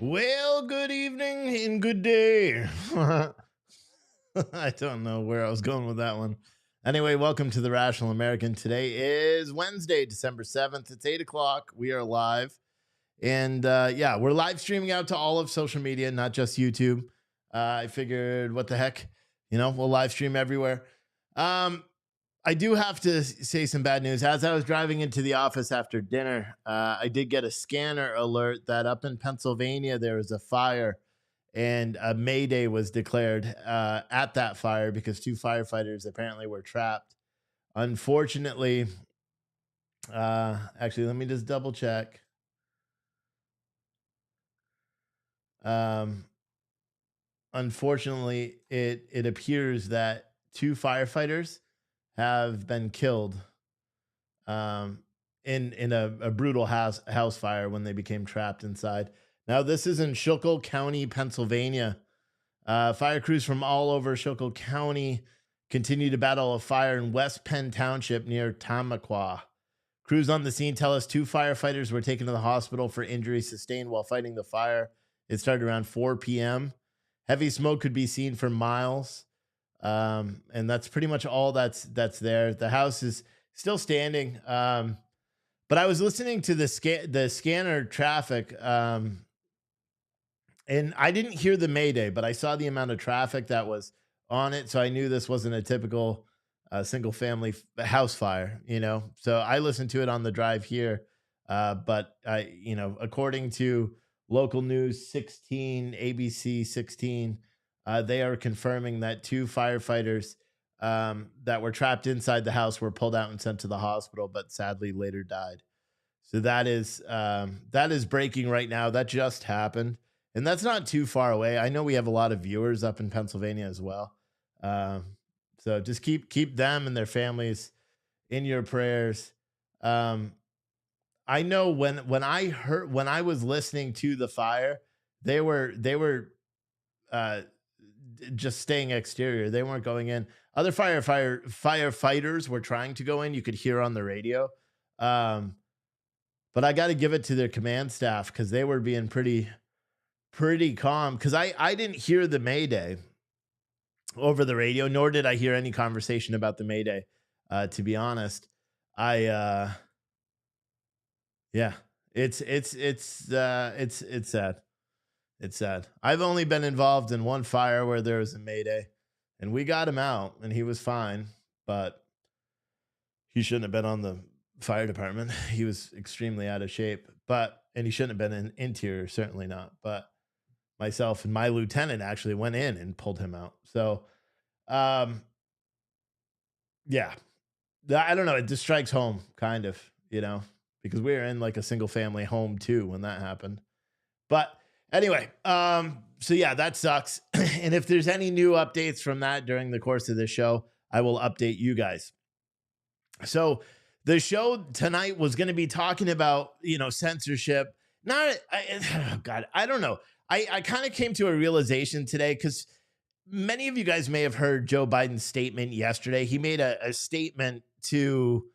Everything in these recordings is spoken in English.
Well, good evening and good day. I don't know where I was going with that one. Anyway, welcome to the Rational American. Today is Wednesday, December 7th. It's 8 o'clock. We are live. And yeah, we're live streaming out to all of social media, not just YouTube. I figured, what the heck? We'll live stream everywhere. I do have to say some bad news. As I was driving into the office after dinner, I did get a scanner alert that up in Pennsylvania there was a fire, and a Mayday was declared at that fire because two firefighters apparently were trapped. Unfortunately, actually, let me just double check. Unfortunately, it appears that two firefighters have been killed um, in a brutal house fire when they became trapped inside. Now, this is in Schuylkill County, Pennsylvania. Fire crews from all over Schuylkill County continue to battle a fire in West Penn Township near Tamaqua. Crews on the scene tell us two firefighters were taken to the hospital for injuries sustained while fighting the fire. It started around 4 p.m. Heavy smoke could be seen for miles. And that's pretty much all that's there. The house is still standing. But I was listening to the scanner traffic, and I didn't hear the Mayday, but I saw the amount of traffic that was on it, so I knew this wasn't a typical single family house fire. So I listened to it on the drive here. But according to local news 16, ABC 16. They are confirming that two firefighters that were trapped inside the house were pulled out and sent to the hospital, but sadly later died. So that is breaking right now. That just happened, and that's not too far away. I know we have a lot of viewers up in Pennsylvania as well. So just keep them and their families in your prayers. I know when I was listening to the fire, they were uh, just staying exterior. They weren't going in. Other firefighters were trying to go in. You could hear on the radio. But I got to give it to their command staff because they were being pretty calm. Because I didn't hear the Mayday over the radio, nor did I hear any conversation about the Mayday. To be honest, yeah, it's sad. It's sad. I've only been involved in one fire where there was a Mayday, and we got him out, and he was fine, but he shouldn't have been on the fire department. He was extremely out of shape, and he shouldn't have been in interior, certainly not. But myself and my lieutenant actually went in and pulled him out. So, yeah, I don't know. It just strikes home, kind of, because we were in like a single family home too when that happened. But anyway, so yeah, that sucks. And if there's any new updates from that during the course of this show, I will update you guys. So the show tonight was going to be talking about, censorship. God, I don't know. I kind of came to a realization today because many of you guys may have heard Joe Biden's statement yesterday. He made a statement to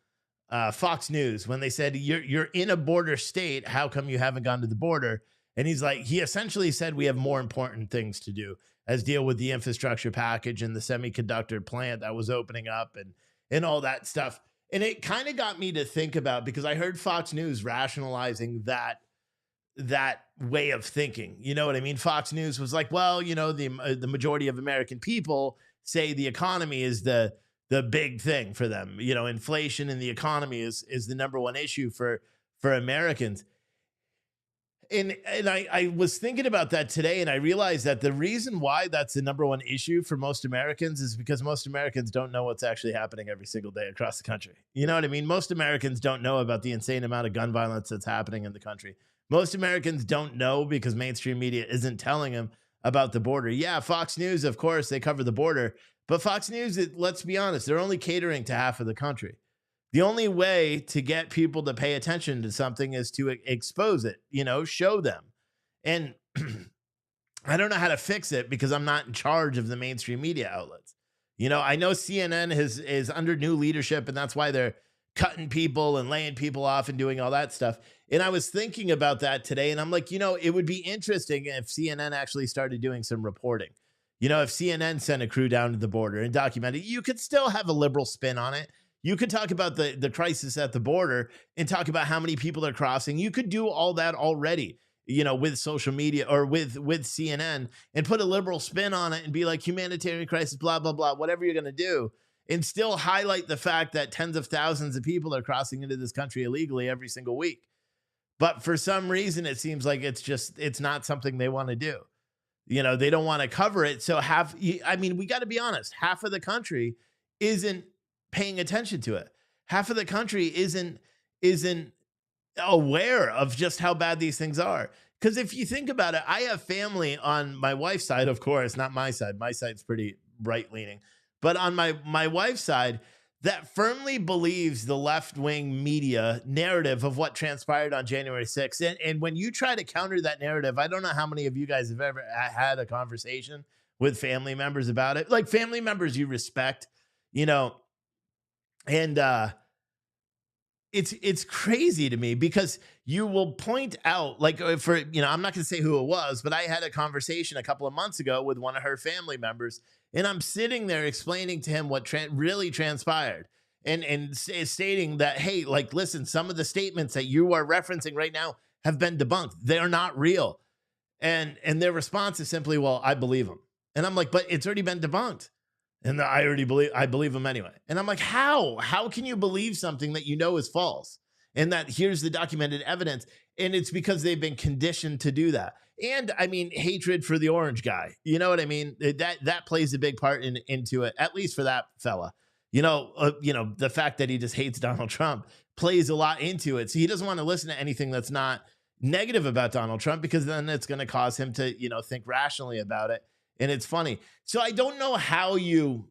Fox News when they said, you're in a border state. How come you haven't gone to the border? And he essentially said we have more important things to do as deal with the infrastructure package and the semiconductor plant that was opening up and all that stuff. And it kind of got me to think about, because I heard Fox News rationalizing that way of thinking. You know what I mean? Fox News was like, well, the majority of American people say the economy is the big thing for them. Inflation and the economy is the number one issue for Americans. And I was thinking about that today, and I realized that the reason why that's the number one issue for most Americans is because most Americans don't know what's actually happening every single day across the country. You know what I mean? Most Americans don't know about the insane amount of gun violence that's happening in the country. Most Americans don't know because mainstream media isn't telling them about the border. Yeah, Fox News, of course, they cover the border, but Fox News, let's be honest, they're only catering to half of the country. The only way to get people to pay attention to something is to expose it, show them. And I don't know how to fix it because I'm not in charge of the mainstream media outlets. I know CNN is under new leadership, and that's why they're cutting people and laying people off and doing all that stuff. And I was thinking about that today, and I'm like, it would be interesting if CNN actually started doing some reporting. If CNN sent a crew down to the border and documented, you could still have a liberal spin on it. You could talk about the crisis at the border and talk about how many people are crossing. You could do all that already, with social media or with CNN, and put a liberal spin on it and be like humanitarian crisis, blah, blah, blah, whatever you're going to do, and still highlight the fact that tens of thousands of people are crossing into this country illegally every single week. But for some reason, it seems like it's not something they want to do. They don't want to cover it. So we got to be honest, half of the country isn't paying attention to it. Half of the country isn't aware of just how bad these things are. Because if you think about it, I have family on my wife's side, of course, not my side. My side's pretty right leaning, but on my wife's side, that firmly believes the left-wing media narrative of what transpired on January 6th. And when you try to counter that narrative, I don't know how many of you guys have ever had a conversation with family members about it, like family members you respect, and it's crazy to me because you will point out, like, for, I'm not going to say who it was, but I had a conversation a couple of months ago with one of her family members, and I'm sitting there explaining to him what really transpired and stating that, hey, like, listen, some of the statements that you are referencing right now have been debunked. They are not real. And their response is simply, well, I believe them. And I'm like, but it's already been debunked. And I believe them anyway. And I'm like, how can you believe something that is false? And that here's the documented evidence. And it's because they've been conditioned to do that. And hatred for the orange guy. You know what I mean? That plays a big part into it, at least for that fella. The fact that he just hates Donald Trump plays a lot into it. So he doesn't want to listen to anything that's not negative about Donald Trump, because then it's going to cause him to, think rationally about it. And it's funny. So I don't know how you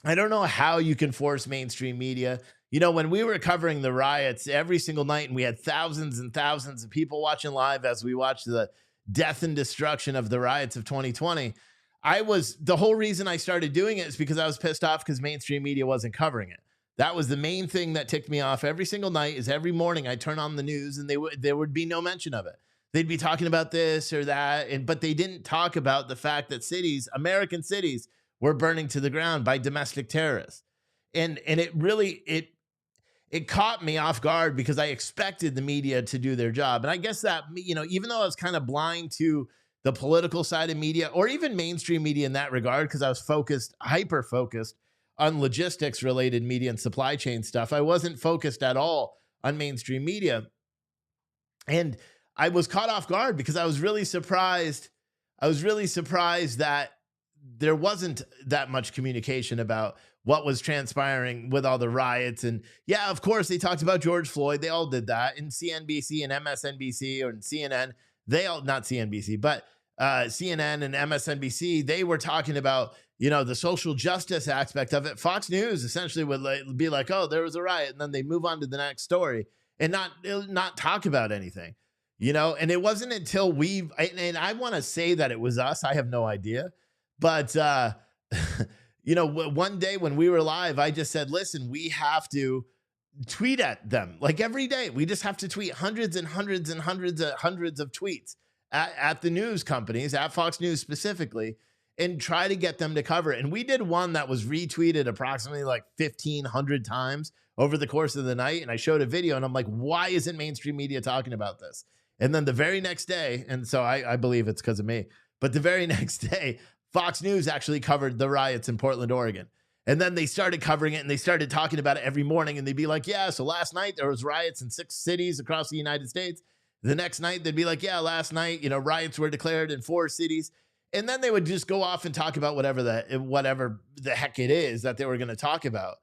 can force mainstream media. When we were covering the riots every single night, and we had thousands and thousands of people watching live as we watched the death and destruction of the riots of 2020, the whole reason I started doing it is because I was pissed off because mainstream media wasn't covering it. That was the main thing that ticked me off every single night. Is every morning I turn on the news and there would be no mention of it. They'd be talking about this or that, but they didn't talk about the fact that American cities, were burning to the ground by domestic terrorists. And it really, it caught me off guard because I expected the media to do their job. And I guess that, even though I was kind of blind to the political side of media, or even mainstream media in that regard, because I was hyper focused on logistics related media and supply chain stuff, I wasn't focused at all on mainstream media. And I was caught off guard because I was really surprised. That there wasn't that much communication about what was transpiring with all the riots. And yeah, of course, they talked about George Floyd. They all did that. And CNBC and MSNBC or CNN, not CNBC, but CNN and MSNBC, they were talking about, the social justice aspect of it. Fox News essentially would be like, oh, there was a riot. And then they move on to the next story and not talk about anything. And it wasn't until and I want to say that it was us. I have no idea. But, one day when we were live, I just said, listen, we have to tweet at them like every day. We just have to tweet hundreds and hundreds and hundreds of tweets at the news companies, at Fox News specifically, and try to get them to cover it. And we did one that was retweeted approximately like 1,500 times over the course of the night. And I showed a video and I'm like, why isn't mainstream media talking about this? And then the very next day, and so I believe it's because of me, but the very next day, Fox News actually covered the riots in Portland, Oregon. And then they started covering it and they started talking about it every morning. And they'd be like, yeah, so last night there was riots in 6 cities across the United States. The next night, they'd be like, yeah, last night, riots were declared in 4 cities. And then they would just go off and talk about whatever the heck it is that they were going to talk about.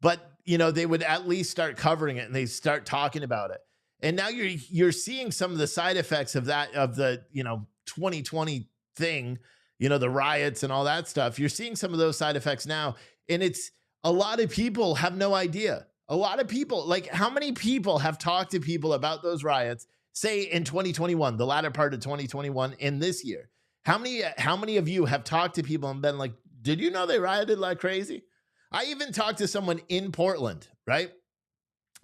But, they would at least start covering it and they start talking about it. And now you're seeing some of the side effects of the 2020 thing, the riots and all that stuff. You're seeing some of those side effects now. And it's a lot of people have no idea. A lot of people, like, how many people have talked to people about those riots, say in 2021, the latter part of 2021, in this year? How many of you have talked to people and been like, did you know they rioted like crazy? I even talked to someone in Portland, right?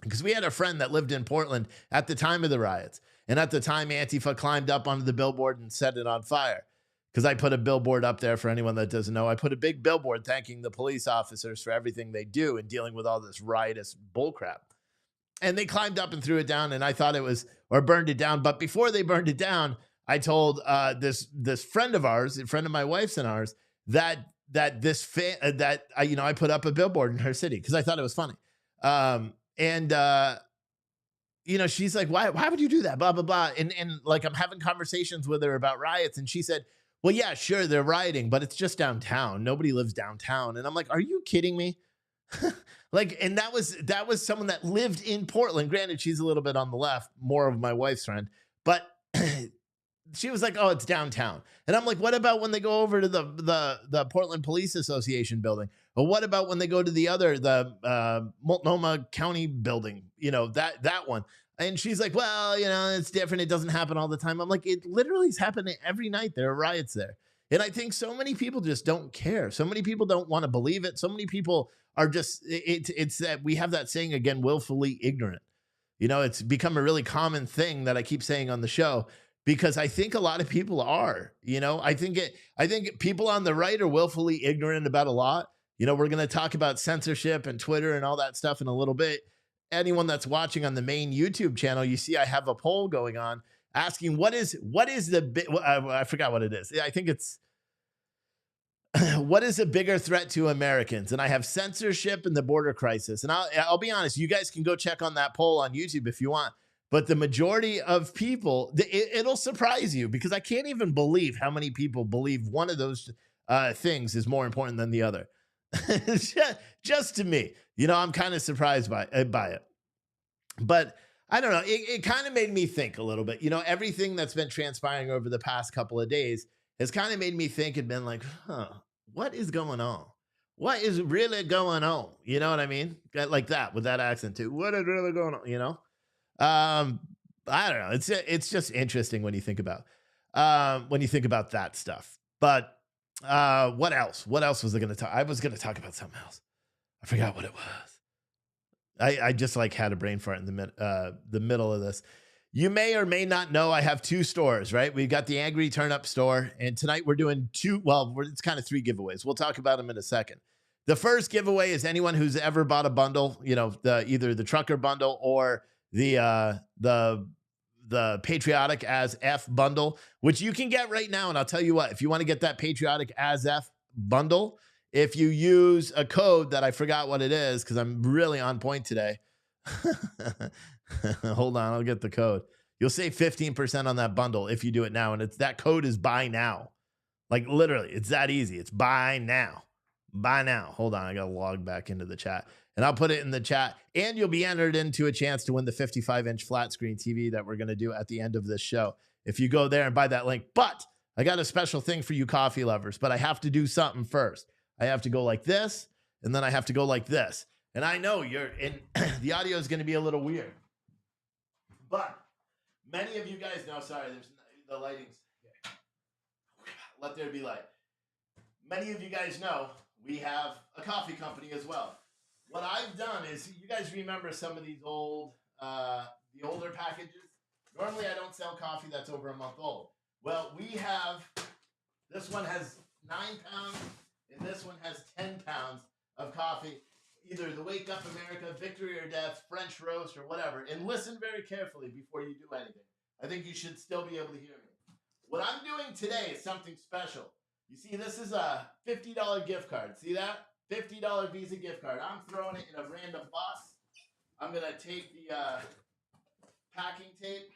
Because we had a friend that lived in Portland at the time of the riots. And at the time, Antifa climbed up onto the billboard and set it on fire. Because I put a billboard up there for anyone that doesn't know. I put a big billboard thanking the police officers for everything they do in dealing with all this riotous bullcrap. And they climbed up and threw it down, and I thought it was, or burned it down. But before they burned it down, I told this friend of ours, a friend of my wife's and ours, that I put up a billboard in her city because I thought it was funny. She's like, why would you do that? Blah, blah, blah. And like, I'm having conversations with her about riots. And she said, well, yeah, sure, they're rioting, but it's just downtown. Nobody lives downtown. And I'm like, are you kidding me? Like, and that was someone that lived in Portland. Granted, she's a little bit on the left, more of my wife's friend, but she was like, oh, it's downtown. And I'm like, what about when they go over to the Portland Police Association building? Or what about when they go to the Multnomah County building, that one? And she's like, well, it's different. It doesn't happen all the time. I'm like, it literally is happening every night. There are riots there. And I think so many people just don't care. So many people don't want to believe it. So many people are just, it's that we have that saying again, willfully ignorant. It's become a really common thing that I keep saying on the show, because I think a lot of people are, I think people on the right are willfully ignorant about a lot. We're going to talk about censorship and Twitter and all that stuff in a little bit. Anyone that's watching on the main YouTube channel, you see I have a poll going on asking what is I forgot what it is. I think it's what is a bigger threat to Americans? And I have censorship and the border crisis. And I'll be honest, you guys can go check on that poll on YouTube if you want. But the majority of people, it'll surprise you, because I can't even believe how many people believe one of those things is more important than the other. Just to me, I'm kind of surprised by it. But I don't know. It kind of made me think a little bit. Everything that's been transpiring over the past couple of days has kind of made me think and been like, what is going on? What is really going on? You know what I mean? Like that, with that accent too. What is really going on? I don't know. It's just interesting when you think about that stuff. But what else? What else was I going to talk? I was going to talk about something else. I forgot what it was. I just like had a brain fart in the middle of this. You may or may not know I have 2 stores, right? We've got the Angry Turnip store, and tonight we're doing 2. Well, it's kind of 3 giveaways. We'll talk about them in a second. The first giveaway is anyone who's ever bought a bundle, either the trucker bundle or the patriotic as F bundle, which you can get right now. And I'll tell you what, if you want to get that patriotic as F bundle, if you use a code that I forgot what it is, because I'm really on point today. Hold on, I'll get the code. You'll save 15% on that bundle if you do it now. And that code is buy now. Like literally, it's that easy. It's buy now. Buy now. Hold on, I got to log back into the chat. And I'll put it in the chat. And you'll be entered into a chance to win the 55-inch flat screen TV that we're going to do at the end of this show, if you go there and buy that link. But I got a special thing for you coffee lovers. But I have to do something first. I have to go like this, and then I have to go like this. And I know the audio is going to be a little weird. But many of you guys know, sorry, the lighting's here. Let there be light. Many of you guys know we have a coffee company as well. What I've done is, you guys remember some of these the older packages? Normally I don't sell coffee that's over a month old. Well, this one has 9 pounds, and this one has 10 pounds of coffee. Either the Wake Up America, Victory or Death, French Roast, or whatever. And listen very carefully before you do anything. I think you should still be able to hear me. What I'm doing today is something special. You see, this is a $50 gift card. See that? $50 Visa gift card. I'm throwing it in a random box. I'm going to take the packing tape,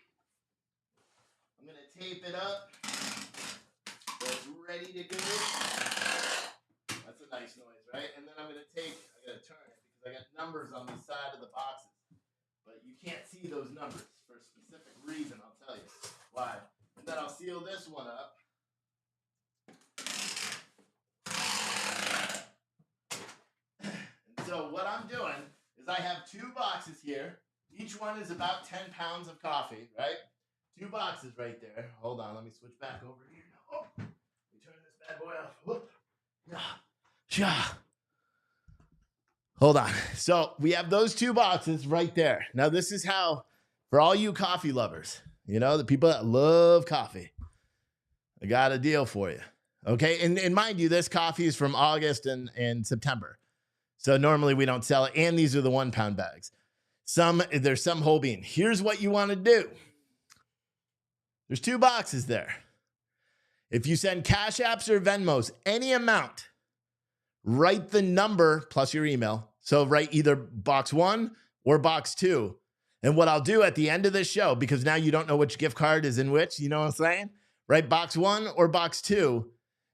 I'm going to tape it up. So it's ready to go. That's a nice noise, right? And then I'm going to I got to turn it because I got numbers on the side of the boxes. But you can't see those numbers for a specific reason. I'll tell you why. And then I'll seal this one up. And so what I'm doing is I have 2 boxes here. Each one is about 10 pounds of coffee, right? 2 boxes right there. Hold on, let me switch back over here. Oh, let me turn this bad boy off. Whoop. Yeah. Hold on. So we have those 2 boxes right there. Now this is how, for all you coffee lovers, you know, the people that love coffee, I got a deal for you. Okay. And mind you, this coffee is from August and September. So normally we don't sell it. And these are the 1 pound bags. There's some whole bean. Here's what you want to do. There's 2 boxes there. If you send Cash Apps or Venmos, any amount, write the number plus your email. So write either box 1 or box 2. And what I'll do at the end of this show, because now you don't know which gift card is in which, you know what I'm saying? Write box 1 or box 2.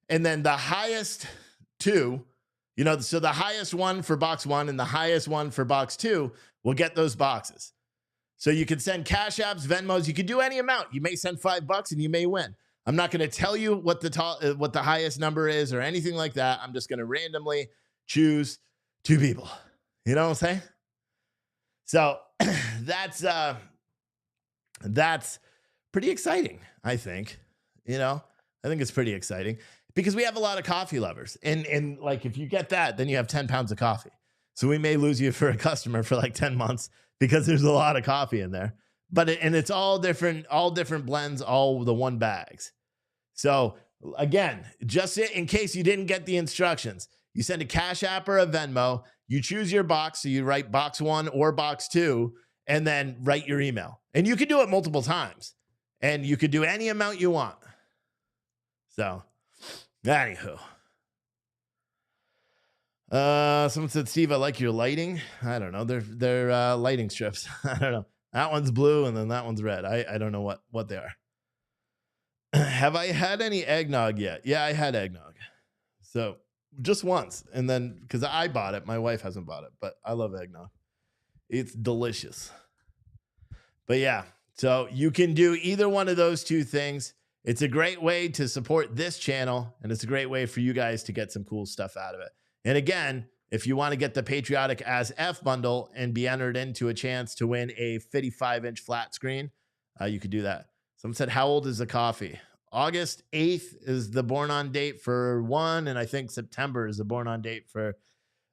And then the highest 2, you know, so the highest one for box 1 and the highest one for box 2 will get those boxes. So you can send Cash Apps, Venmos. You can do any amount. You may send $5 and you may win. I'm not going to tell you what the highest number is or anything like that. I'm just going to randomly choose 2 people. You know what I'm saying? So that's pretty exciting, I think. You know, I think it's pretty exciting because we have a lot of coffee lovers. And like, if you get that, then you have 10 pounds of coffee. So we may lose you for a customer for like 10 months because there's a lot of coffee in there. But it's all different blends, all the 1 bags. So again, just in case you didn't get the instructions, you send a Cash App or a Venmo, you choose your box. So you write box 1 or box 2, and then write your email. And you can do it multiple times, and you could do any amount you want. So anywho, someone said, Steve, I like your lighting. I don't know. They're lighting strips. I don't know. That one's blue and then that one's red. I don't know what they are. Have I had any eggnog yet? Yeah, I had eggnog. So just once. And then, because I bought it, my wife hasn't bought it, but I love eggnog. It's delicious. But yeah, so you can do either one of those 2 things. It's a great way to support this channel, and it's a great way for you guys to get some cool stuff out of it. And again, if you want to get the Patriotic As F bundle and be entered into a chance to win a 55-inch flat screen, you could do that. Someone said, how old is the coffee? August 8th is the born on date for one, and I think September is the born on date for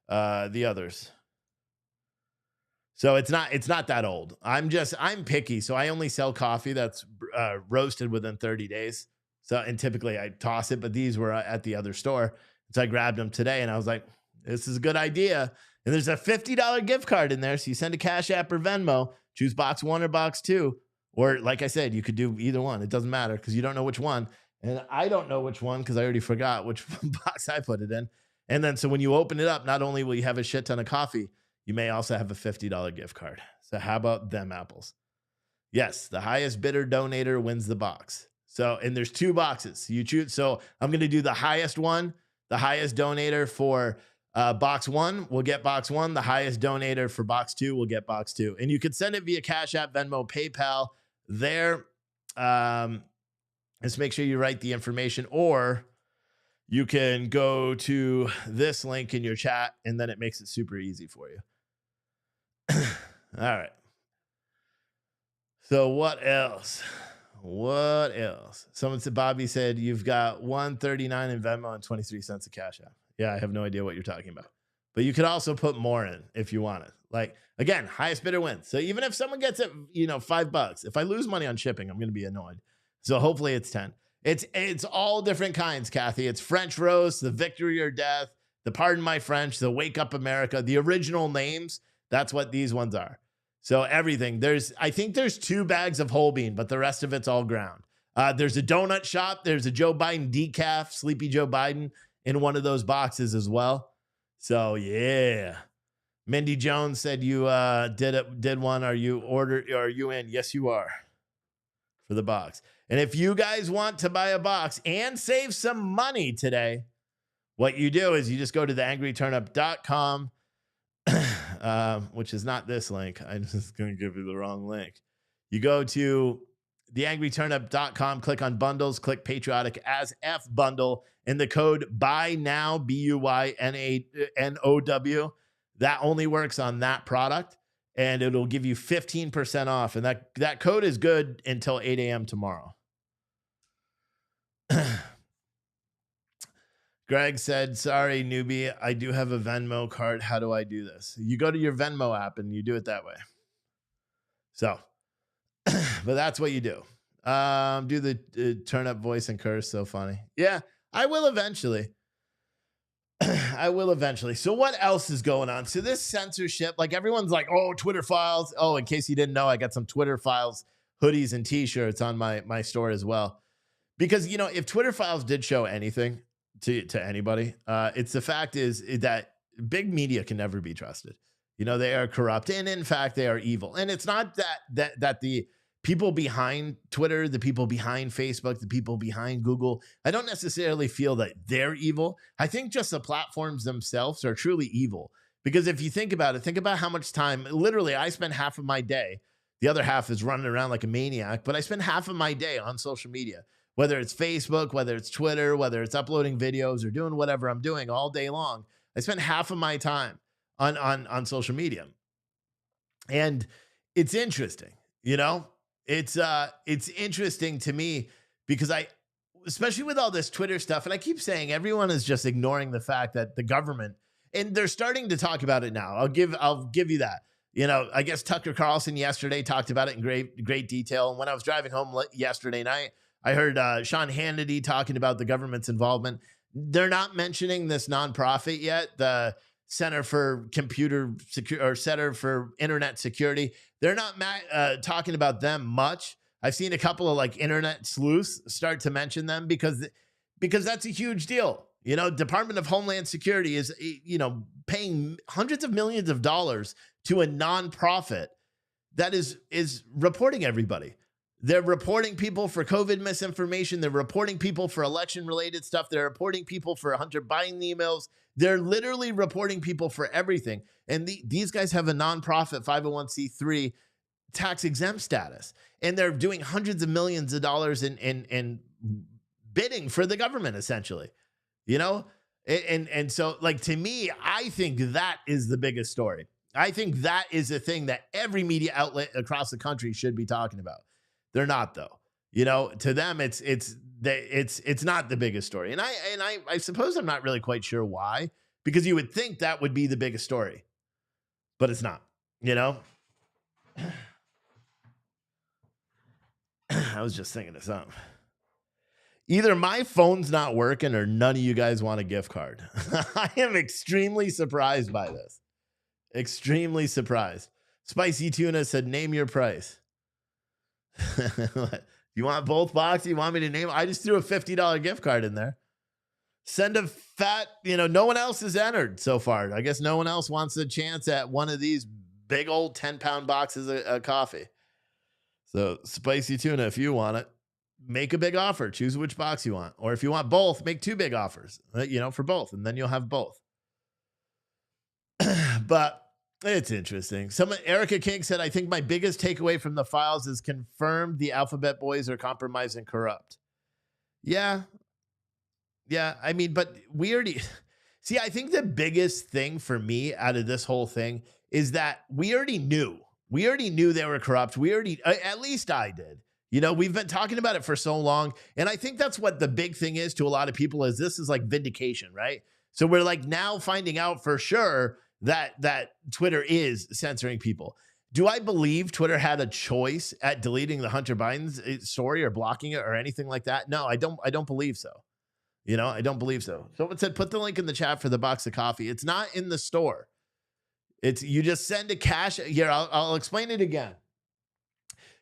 the others. So it's not that old. I'm picky. So I only sell coffee that's roasted within 30 days. So, and typically I toss it, but these were at the other store. So I grabbed them today and I was like, this is a good idea. And there's a $50 gift card in there. So you send a Cash App or Venmo, choose box 1 or box 2. Or like I said, you could do either one. It doesn't matter because you don't know which one. And I don't know which one because I already forgot which box I put it in. And then so when you open it up, not only will you have a shit ton of coffee, you may also have a $50 gift card. So how about them apples? Yes, the highest bidder donator wins the box. So, and there's 2 boxes. You choose. So I'm going to do the highest one. The highest donator for box 1 will get box 1. The highest donator for box 2 will get box 2. And you could send it via Cash App, Venmo, PayPal there. Just make sure you write the information, or you can go to this link in your chat and then it makes it super easy for you. All right. So what else? What else? Someone said, Bobby said, you've got $1.39 in Venmo and 23 cents of Cash App. Yeah, I have no idea what you're talking about. But you could also put more in if you want it. Like, again, highest bidder wins. So even if someone gets it, $5, if I lose money on shipping, I'm going to be annoyed. So hopefully it's 10. It's all different kinds, Kathy. It's French roast, the victory or death, the pardon my French, the wake up America, the original names. That's what these ones are. So everything. I think there's 2 bags of whole bean, but the rest of it's all ground. There's a donut shop. There's a Joe Biden decaf, Sleepy Joe Biden, in one of those boxes as well. So yeah. Mindy Jones said you did one. Are you in? Yes, you are, for the box. And if you guys want to buy a box and save some money today, what you do is you just go to theangryturnip.com, which is not this link. I'm just going to give you the wrong link. You go to theangryturnip.com, click on bundles, click patriotic as F bundle, and the code buy now, BUYNANOW. That only works on that product, and it'll give you 15% off. And that code is good until 8 a.m. tomorrow. Greg said, sorry, newbie, I do have a Venmo card. How do I do this? You go to your Venmo app and you do it that way. So, but that's what you do. Do the turn up voice and curse. So funny. Yeah, I will eventually. I will eventually. So what else is going on? So this censorship, like everyone's like, oh, Twitter files. Oh, in case you didn't know, I got some Twitter files, hoodies and t-shirts on my store as well. Because, you know, if Twitter files did show anything to anybody, it's the fact is that big media can never be trusted. You know, they are corrupt, and in fact, they are evil. And it's not that the people behind Twitter, the people behind Facebook, the people behind Google, I don't necessarily feel that they're evil. I think just the platforms themselves are truly evil. Because if you think about it, think about how much time, literally, I spend half of my day. The other half is running around like a maniac, but I spend half of my day on social media. Whether it's Facebook, whether it's Twitter, whether it's uploading videos or doing whatever I'm doing all day long, I spend half of my time on social media. And it's interesting, you know, it's interesting to me because especially with all this Twitter stuff, and I keep saying everyone is just ignoring the fact that the government, and they're starting to talk about it now. I'll give you that. You know, I guess Tucker Carlson yesterday talked about it in great detail. And when I was driving home yesterday night, I heard Sean Hannity talking about the government's involvement. They're not mentioning this nonprofit yet, the Center for Computer Security or Center for Internet Security. They're not talking about them much. I've seen a couple of like internet sleuths start to mention them because that's a huge deal. You know, Department of Homeland Security is, you know, paying hundreds of millions of dollars to a nonprofit that is reporting everybody. They're reporting people for COVID misinformation. They're reporting people for election-related stuff. They're reporting people for Hunter Biden emails. They're literally reporting people for everything. And these guys have a nonprofit 501c3 tax-exempt status. And they're doing hundreds of millions of dollars in bidding for the government, essentially. You know? And so, like, to me, I think that is the biggest story. I think that is a thing that every media outlet across the country should be talking about. They're not, though. You know, to them, it's not the biggest story. And I suppose I'm not really quite sure why, because you would think that would be the biggest story, but it's not, you know? I was just thinking of something. Either my phone's not working or none of you guys want a gift card. I am extremely surprised by this. Extremely surprised. Spicy Tuna said, name your price. You want both boxes? You want me to name? I just threw a $50 gift card in there. Send a fat, you know, no one else has entered so far. I guess no one else wants a chance at one of these big old 10-pound boxes of coffee. So Spicy Tuna, if you want it, make a big offer. Choose which box you want. Or if you want both, make two big offers, you know, for both. And then you'll have both. But it's interesting. Erica King said, I think my biggest takeaway from the files is confirmed the Alphabet Boys are compromised and corrupt. Yeah. Yeah. I mean, but we already see, I think the biggest thing for me out of this whole thing is that we already knew they were corrupt. At least I did. You know, we've been talking about it for so long. And I think that's what the big thing is to a lot of people is this is like vindication, right? So we're like now finding out for sure that Twitter is censoring people. Do I believe Twitter had a choice at deleting the Hunter Biden's story or blocking it or anything like that? No, I don't believe so. You know, I don't believe so. Someone said, put the link in the chat for the box of coffee. It's not in the store. You just send a cash. Here, I'll explain it again.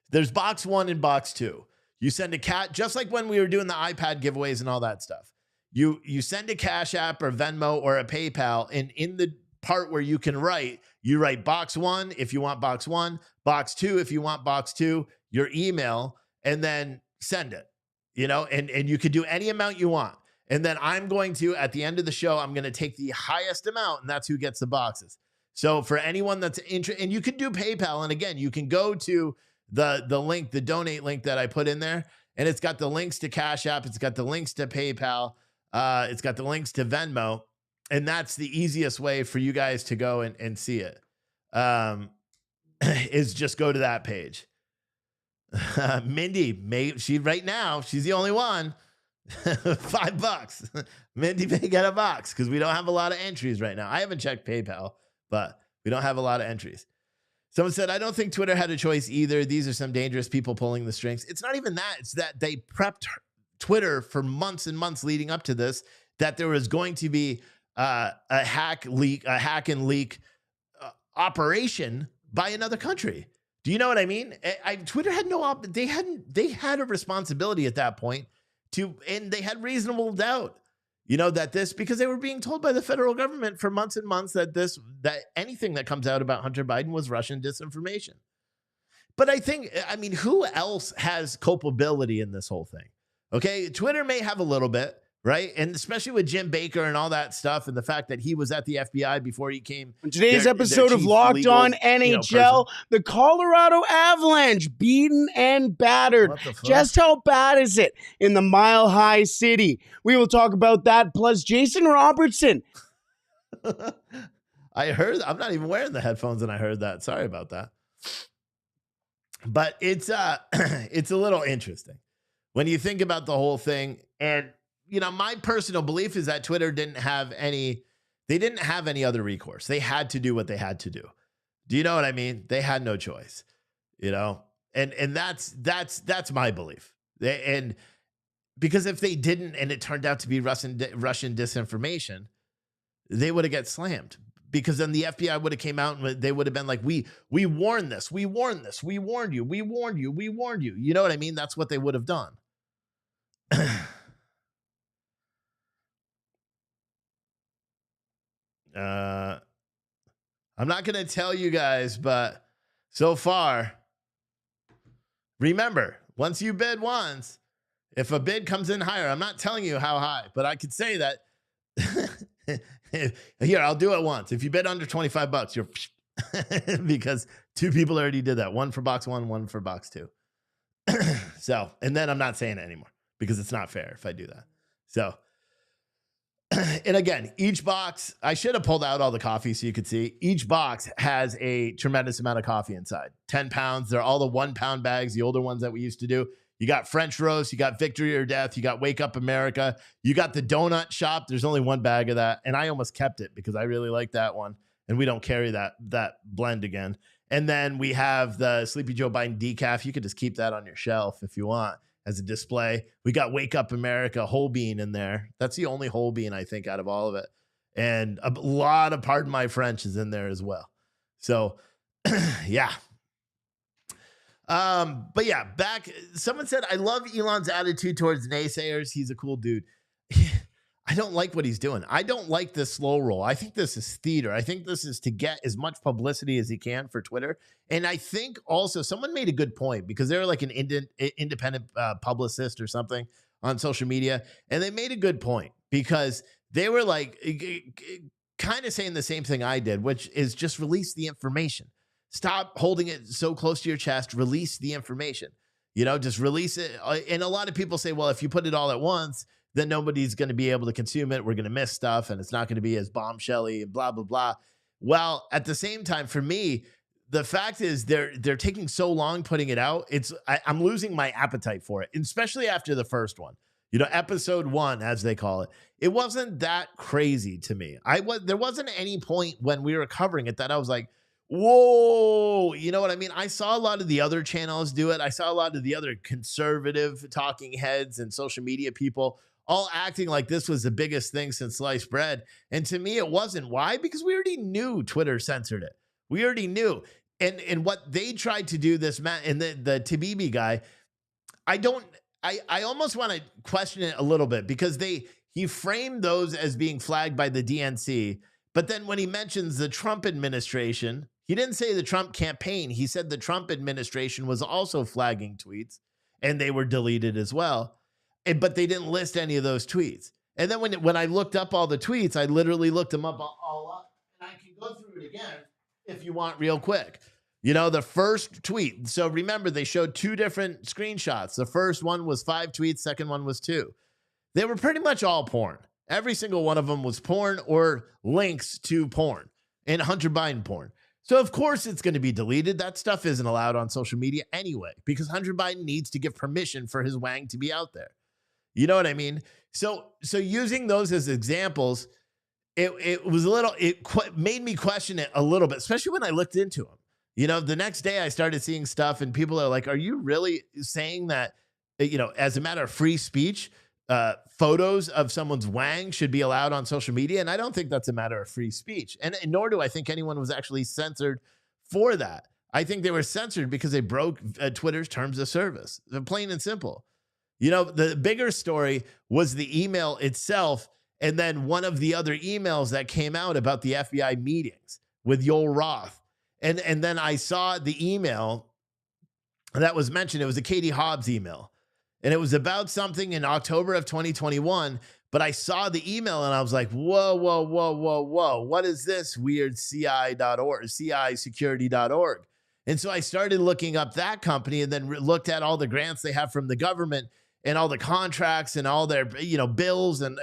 There's box 1 and box 2. You send a cat, just like when we were doing the iPad giveaways and all that stuff. You send a Cash App or Venmo or a PayPal, and in the part where you write box 1 if you want box 1, box 2 if you want box 2, your email, and then send it, and you could do any amount you want. And then I'm going to, at the end of the show, I'm going to take the highest amount, and that's who gets the boxes. So for anyone that's interested, and you can do PayPal. And again, you can go to the link, the donate link that I put in there, and it's got the links to Cash App. It's got the links to PayPal. It's got the links to Venmo. And that's the easiest way for you guys to go and see it. Is just go to that page. Mindy, right now, she's the only one. $5. Mindy may get a box because we don't have a lot of entries right now. I haven't checked PayPal, but we don't have a lot of entries. Someone said, I don't think Twitter had a choice either. These are some dangerous people pulling the strings. It's not even that. It's that they prepped Twitter for months and months leading up to this, that there was going to be a hack and leak operation by another country. Do you know what I mean? Twitter had they had a responsibility at that point and they had reasonable doubt, because they were being told by the federal government for months and months that anything that comes out about Hunter Biden was Russian disinformation. But who else has culpability in this whole thing? Okay. Twitter may have a little bit, right? And especially with Jim Baker and all that stuff, and the fact that he was at the FBI before he came. On today's episode of Locked On NHL, the Colorado Avalanche beaten and battered. Just how bad is it in the Mile High City? We will talk about that, plus Jason Robertson. I heard, I'm not even wearing the headphones, and I heard that. Sorry about that. But it's a little interesting when you think about the whole thing. And my personal belief is that Twitter didn't have any other recourse. They had to do what they had to do. Do you know what I mean? They had no choice, and that's my belief. And because if they didn't, and it turned out to be Russian disinformation, they would have got slammed, because then the FBI would have came out and they would have been like, we warned this, we warned this, we warned you, we warned you, we warned you. You know what I mean? That's what they would have done. I'm not going to tell you guys, but so far, remember, once you bid once, if a bid comes in higher, I'm not telling you how high, but I could say that here, I'll do it once. If you bid under $25, you're because two people already did that. One for box one, one for box two. So, and then I'm not saying it anymore because it's not fair if I do that. So, and again, each box, I should have pulled out all the coffee so you could see. Each box has a tremendous amount of coffee inside. 10 pounds. They're all the 1 pound bags, the older ones that we used to do. You got French roast, you got Victory or Death, you got Wake Up America, you got the donut shop. There's only one bag of that. And I almost kept it because I really like that one. And we don't carry that blend again. And then we have the Sleepy Joe Biden decaf. You could just keep that on your shelf if you want as a display. We got Wake Up America whole bean in there. That's the only whole bean, I think, out of all of it. And a lot of Pardon My French is in there as well. So, yeah. But yeah, someone said, I love Elon's attitude towards naysayers. He's a cool dude. I don't like what he's doing. I don't like this slow roll. I think this is theater. I think this is to get as much publicity as he can for Twitter. And I think also someone made a good point because they're like an independent publicist or something on social media. And they made a good point because they were like kind of saying the same thing I did, which is just release the information. Stop holding it so close to your chest. Release the information. Just release it. And a lot of people say, well, if you put it all at once, then nobody's going to be able to consume it. We're going to miss stuff and it's not going to be as bombshelly and blah, blah, blah. Well, at the same time, for me, the fact is they're taking so long putting it out. I'm losing my appetite for it, especially after the first one. Episode 1, as they call it. It wasn't that crazy to me. There wasn't any point when we were covering it that I was like, whoa, you know what I mean? I saw a lot of the other channels do it. I saw a lot of the other conservative talking heads and social media people all acting like this was the biggest thing since sliced bread. And to me, it wasn't. Why? Because we already knew Twitter censored it. We already knew. And what they tried to do this, and the Tabibi guy, I almost want to question it a little bit because he framed those as being flagged by the DNC. But then when he mentions the Trump administration, he didn't say the Trump campaign. He said the Trump administration was also flagging tweets. and they were deleted as well. But they didn't list any of those tweets. And then when I looked up all the tweets, I literally looked them up all up, and I can go through it again if you want real quick. The first tweet. So remember, they showed two different screenshots. The first one was 5 tweets. Second one was 2. They were pretty much all porn. Every single one of them was porn or links to porn and Hunter Biden porn. So of course it's going to be deleted. That stuff isn't allowed on social media anyway, because Hunter Biden needs to give permission for his wang to be out there. You know what I mean? So using those as examples, it was a little, made me question it a little bit, especially when I looked into them. The next day I started seeing stuff and people are like, are you really saying that, as a matter of free speech, photos of someone's wang should be allowed on social media? And I don't think that's a matter of free speech. And nor do I think anyone was actually censored for that. I think they were censored because they broke Twitter's terms of service. Plain and simple. The bigger story was the email itself, and then one of the other emails that came out about the FBI meetings with Yoel Roth. And then I saw the email that was mentioned. It was a Katie Hobbs email. And it was about something in October of 2021, but I saw the email and I was like, whoa. What is this weird CI.org, CIsecurity.org? And so I started looking up that company and then looked at all the grants they have from the government and all the contracts and all their, bills and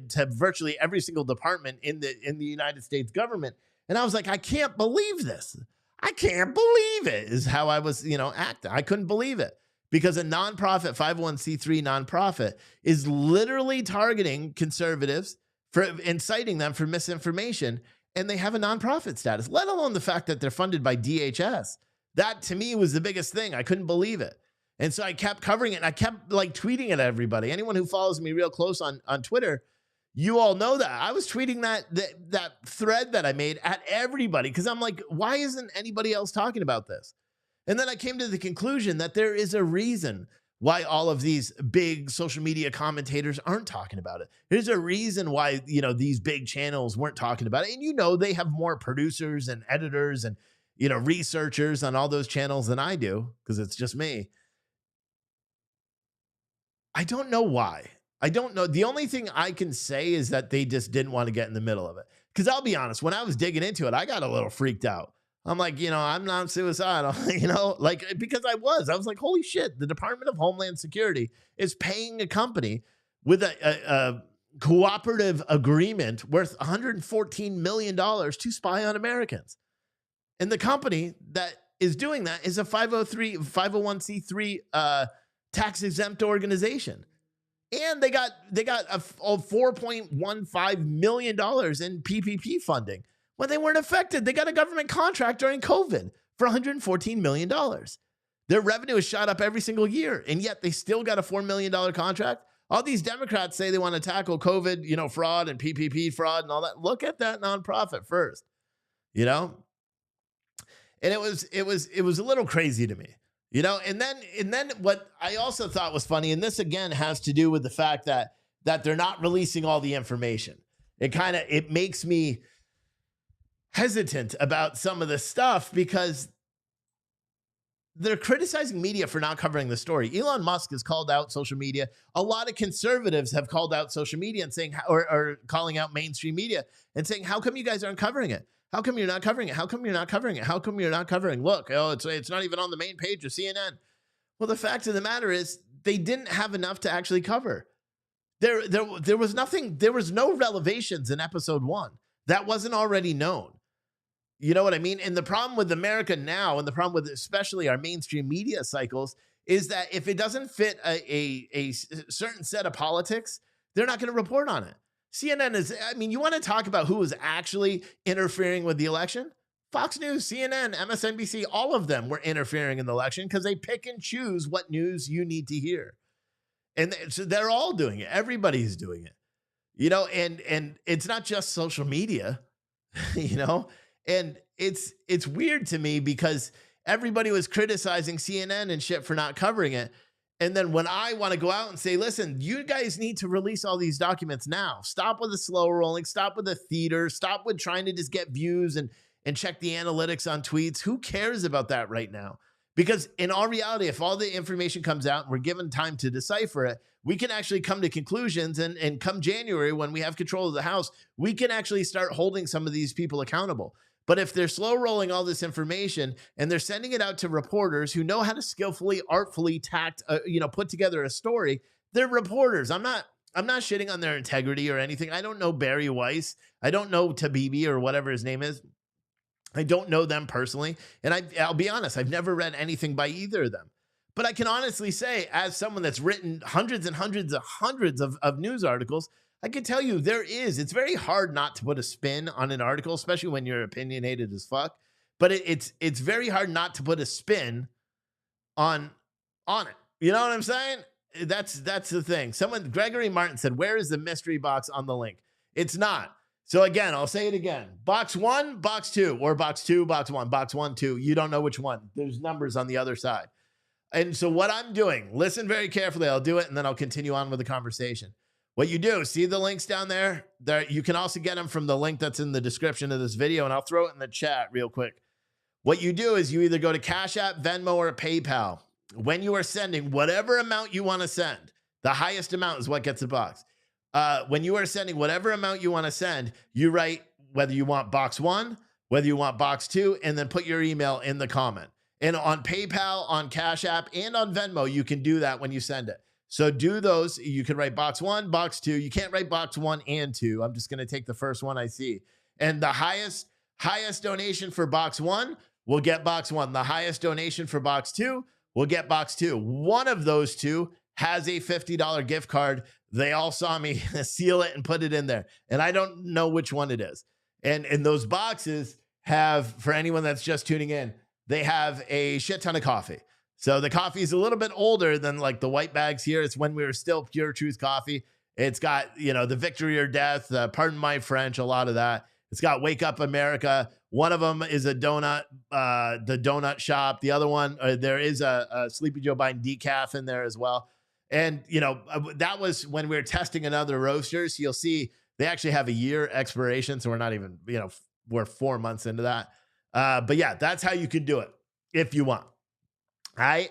to virtually every single department in the United States government. And I was like, I can't believe this. I can't believe it, is how I was, acting. I couldn't believe it. Because a nonprofit, 501c3 nonprofit, is literally targeting conservatives for inciting them for misinformation, and they have a nonprofit status, let alone the fact that they're funded by DHS. That, to me, was the biggest thing. I couldn't believe it. And so I kept covering it, and I kept tweeting it at everybody. Anyone who follows me real close on Twitter, you all know that. I was tweeting that thread that I made at everybody because I'm like, why isn't anybody else talking about this? And then I came to the conclusion that there is a reason why all of these big social media commentators aren't talking about it. There's a reason why, these big channels weren't talking about it. And they have more producers and editors and, researchers on all those channels than I do, because it's just me. I don't know why. I don't know. The only thing I can say is that they just didn't want to get in the middle of it. Because I'll be honest, when I was digging into it, I got a little freaked out. I'm like, I'm not suicidal, because I was like, holy shit, the Department of Homeland Security is paying a company with a cooperative agreement worth $114 million to spy on Americans. And the company that is doing that is a 501c3 tax exempt organization. And they got a $4.15 million in PPP funding. When they weren't affected, they got a government contract during COVID for $114 million. Their revenue has shot up every single year, and yet they still got a $4 million contract. All these Democrats say they want to tackle COVID, fraud and PPP fraud and all that. Look at that nonprofit first, And it was a little crazy to me, And then what I also thought was funny, and this again has to do with the fact that they're not releasing all the information. It makes me hesitant about some of this stuff because they're criticizing media for not covering the story. Elon Musk has called out social media. A lot of conservatives have called out social media and saying, or calling out mainstream media and saying, how come you guys aren't covering it? How come you're not covering it? How come you're not covering it? How come you're not covering? Look, it's not even on the main page of CNN. Well, the fact of the matter is they didn't have enough to actually cover. There was nothing. There was no revelations in episode 1 that wasn't already known. You know what I mean? And the problem with America now, and the problem with especially our mainstream media cycles, is that if it doesn't fit a certain set of politics, they're not going to report on it. CNN is, you want to talk about who is actually interfering with the election? Fox News, CNN, MSNBC, all of them were interfering in the election because they pick and choose what news you need to hear. And so they're all doing it. Everybody's doing it, and it's not just social media, And it's weird to me because everybody was criticizing CNN and shit for not covering it. And then when I want to go out and say, listen, you guys need to release all these documents now. Stop with the slow rolling. Stop with the theater. Stop with trying to just get views and check the analytics on tweets. Who cares about that right now? Because in all reality, if all the information comes out and we're given time to decipher it, we can actually come to conclusions. And come January, when we have control of the House, we can actually start holding some of these people accountable. But if they're slow rolling all this information and they're sending it out to reporters who know how to skillfully, artfully put together a story, they're reporters. I'm not shitting on their integrity or anything. I don't know Barry Weiss. I don't know Tabibi or whatever his name is. I don't know them personally. And I'll be honest, I've never read anything by either of them. But I can honestly say, as someone that's written hundreds and hundreds of news articles, I can tell you it's very hard not to put a spin on an article, especially when you're opinionated as fuck. But it's very hard not to put a spin on it. You know what I'm saying? That's the thing. Gregory Martin said, where is the mystery box on the link? It's not. So again, I'll say it again. Box 1, box 2, or box 2, box 1, box 1, 2. You don't know which one. There's numbers on the other side. And so what I'm doing, listen very carefully. I'll do it and then I'll continue on with the conversation. What you do, see the links down there? You can also get them from the link that's in the description of this video, and I'll throw it in the chat real quick. What you do is you either go to Cash App, Venmo, or PayPal. When you are sending whatever amount you want to send, the highest amount is what gets the box. When you are sending whatever amount you want to send, you write whether you want box 1, whether you want box 2, and then put your email in the comment. And on PayPal, on Cash App, and on Venmo, you can do that when you send it. So do those. You can write box 1, box 2. You can't write box 1 and 2. I'm just going to take the first one I see. And the highest donation for box 1 will get box 1. The highest donation for box 2 will get box 2. One of those two has a $50 gift card. They all saw me seal it and put it in there. And I don't know which one it is. And those boxes have, for anyone that's just tuning in, they have a shit ton of coffee. So the coffee is a little bit older than like the white bags here. It's when we were still Pure Truth coffee. It's got, the Victory or Death, pardon my French, a lot of that. It's got Wake Up America. One of them is a donut, the donut shop. The other one, there is a Sleepy Joe Biden decaf in there as well. And, that was when we were testing another roasters. You'll see they actually have a year expiration. So we're not even, we're 4 months into that. But yeah, that's how you can do it if you want. All right.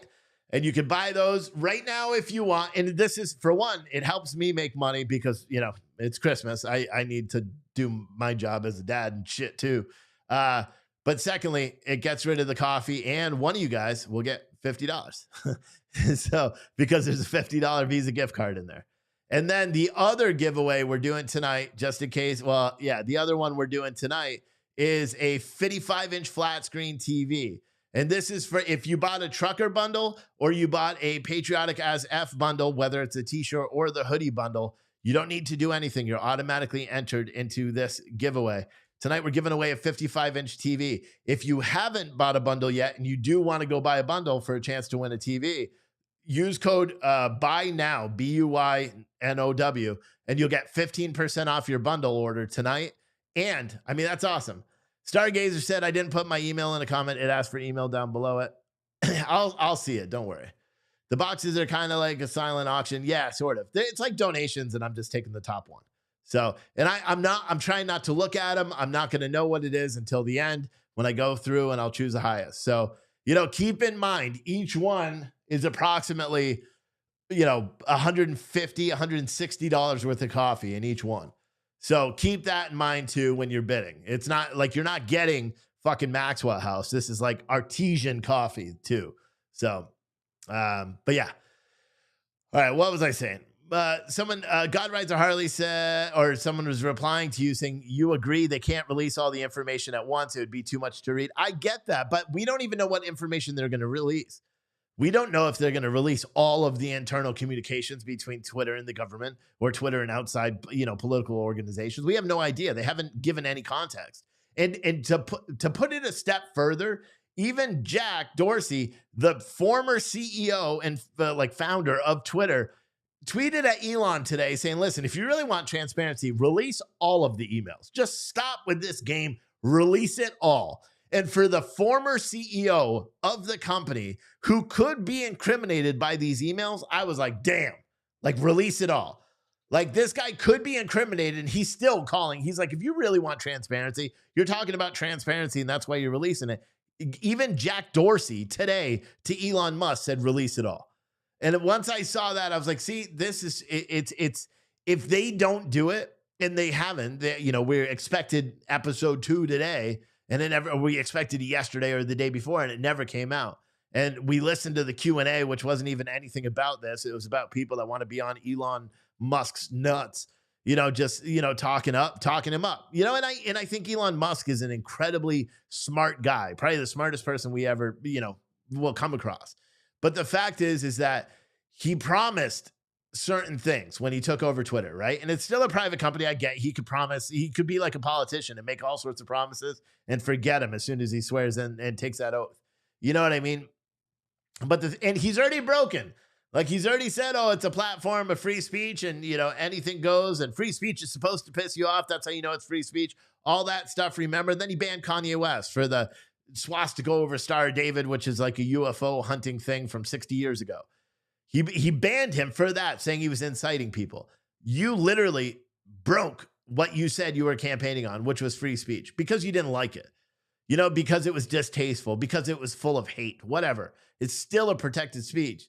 And you can buy those right now if you want. And this is, for one, it helps me make money because, it's Christmas. I need to do my job as a dad and shit too. But secondly, it gets rid of the coffee and one of you guys will get $50. So because there's a $50 Visa gift card in there. And then the other giveaway we're doing tonight, just in case, the other one we're doing tonight is a 55-inch flat screen TV. And this is for if you bought a trucker bundle or you bought a Patriotic as F bundle, whether it's a t-shirt or the hoodie bundle, you don't need to do anything. You're automatically entered into this giveaway. Tonight, we're giving away a 55-inch TV. If you haven't bought a bundle yet and you do want to go buy a bundle for a chance to win a TV, use code BUYNOW, BUYNOW, and you'll get 15% off your bundle order tonight. And, that's awesome. Stargazer said, I didn't put my email in a comment. It asked for email down below it. I'll see it. Don't worry. The boxes are kind of like a silent auction. Yeah, sort of. It's like donations, and I'm just taking the top one. So, and I'm trying not to look at them. I'm not going to know what it is until the end when I go through and I'll choose the highest. So, keep in mind, each one is approximately, $150, $160 worth of coffee in each one. So keep that in mind too when you're bidding. It's not like you're not getting fucking Maxwell House. This is like artesian coffee too. So, but yeah. All right. What was I saying? Someone, God Rides a Harley said, or someone was replying to you saying, you agree they can't release all the information at once. It would be too much to read. I get that, but we don't even know what information they're going to release. We don't know if they're going to release all of the internal communications between Twitter and the government or Twitter and outside, political organizations. We have no idea. They haven't given any context. And to put it a step further, even Jack Dorsey, the former CEO and founder of Twitter, tweeted at Elon today saying, listen, if you really want transparency, release all of the emails. Just stop with this game. Release it all. And for the former CEO of the company who could be incriminated by these emails, I was like, damn, release it all. This guy could be incriminated and he's still calling. He's like, if you really want transparency, you're talking about transparency and that's why you're releasing it. Even Jack Dorsey today to Elon Musk said, release it all. And once I saw that, I was like, see, this is, it's, if they don't do it, and they haven't, we're expected episode 2 today, and we expected it yesterday or the day before, and it never came out. And we listened to the Q&A, which wasn't even anything about this. It was about people that want to be on Elon Musk's nuts, talking him up, and I think Elon Musk is an incredibly smart guy, probably the smartest person we ever, will come across. But the fact is that he promised certain things when he took over Twitter, right? And it's still a private company. I get he could promise, he could be like a politician and make all sorts of promises and forget him as soon as he swears and takes that oath. You know what I mean? But and he's already broken. Like, he's already said, oh, it's a platform of free speech and, anything goes, and free speech is supposed to piss you off. That's how you know it's free speech. All that stuff, remember? Then he banned Kanye West for the swastika over Star of David, which is like a UFO hunting thing from 60 years ago. He banned him for that, saying he was inciting people. You literally broke what you said you were campaigning on, which was free speech, because you didn't like it. Because it was distasteful, because it was full of hate, whatever. It's still a protected speech.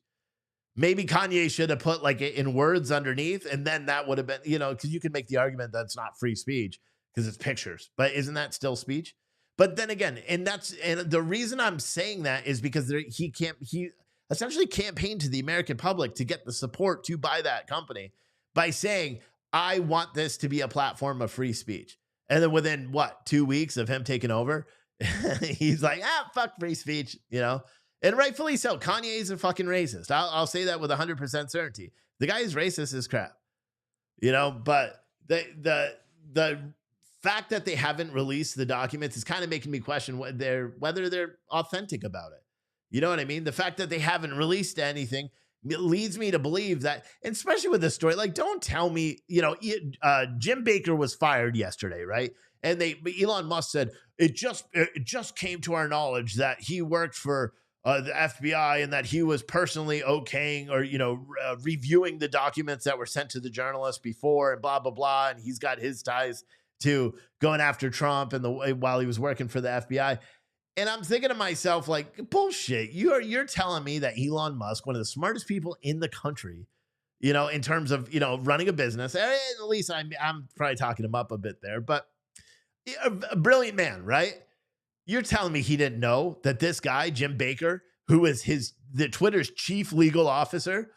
Maybe Kanye should have put like in words underneath, and then that would have been, because you could make the argument that's not free speech because it's pictures, but isn't that still speech? But then again, and the reason I'm saying that is because he essentially campaigned to the American public to get the support to buy that company by saying, I want this to be a platform of free speech. And then within 2 weeks of him taking over, he's like, fuck free speech, and rightfully so. Kanye is a fucking racist. I'll say that with 100% certainty. The guy is racist as crap, but the fact that they haven't released the documents is kind of making me question whether they're authentic about it. You know what I mean? The fact that they haven't released anything leads me to believe that, and especially with this story, like, don't tell me, Jim Baker was fired yesterday, right? And Elon Musk said, it just came to our knowledge that he worked for the FBI and that he was personally okaying or, reviewing the documents that were sent to the journalists before and blah, blah, blah. And he's got his ties to going after Trump while he was working for the FBI. And I'm thinking to myself, like, bullshit. You're telling me that Elon Musk, one of the smartest people in the country, in terms of, running a business, at least I'm probably talking him up a bit there, but a brilliant man, right? You're telling me he didn't know that this guy, Jim Baker, who is the Twitter's chief legal officer,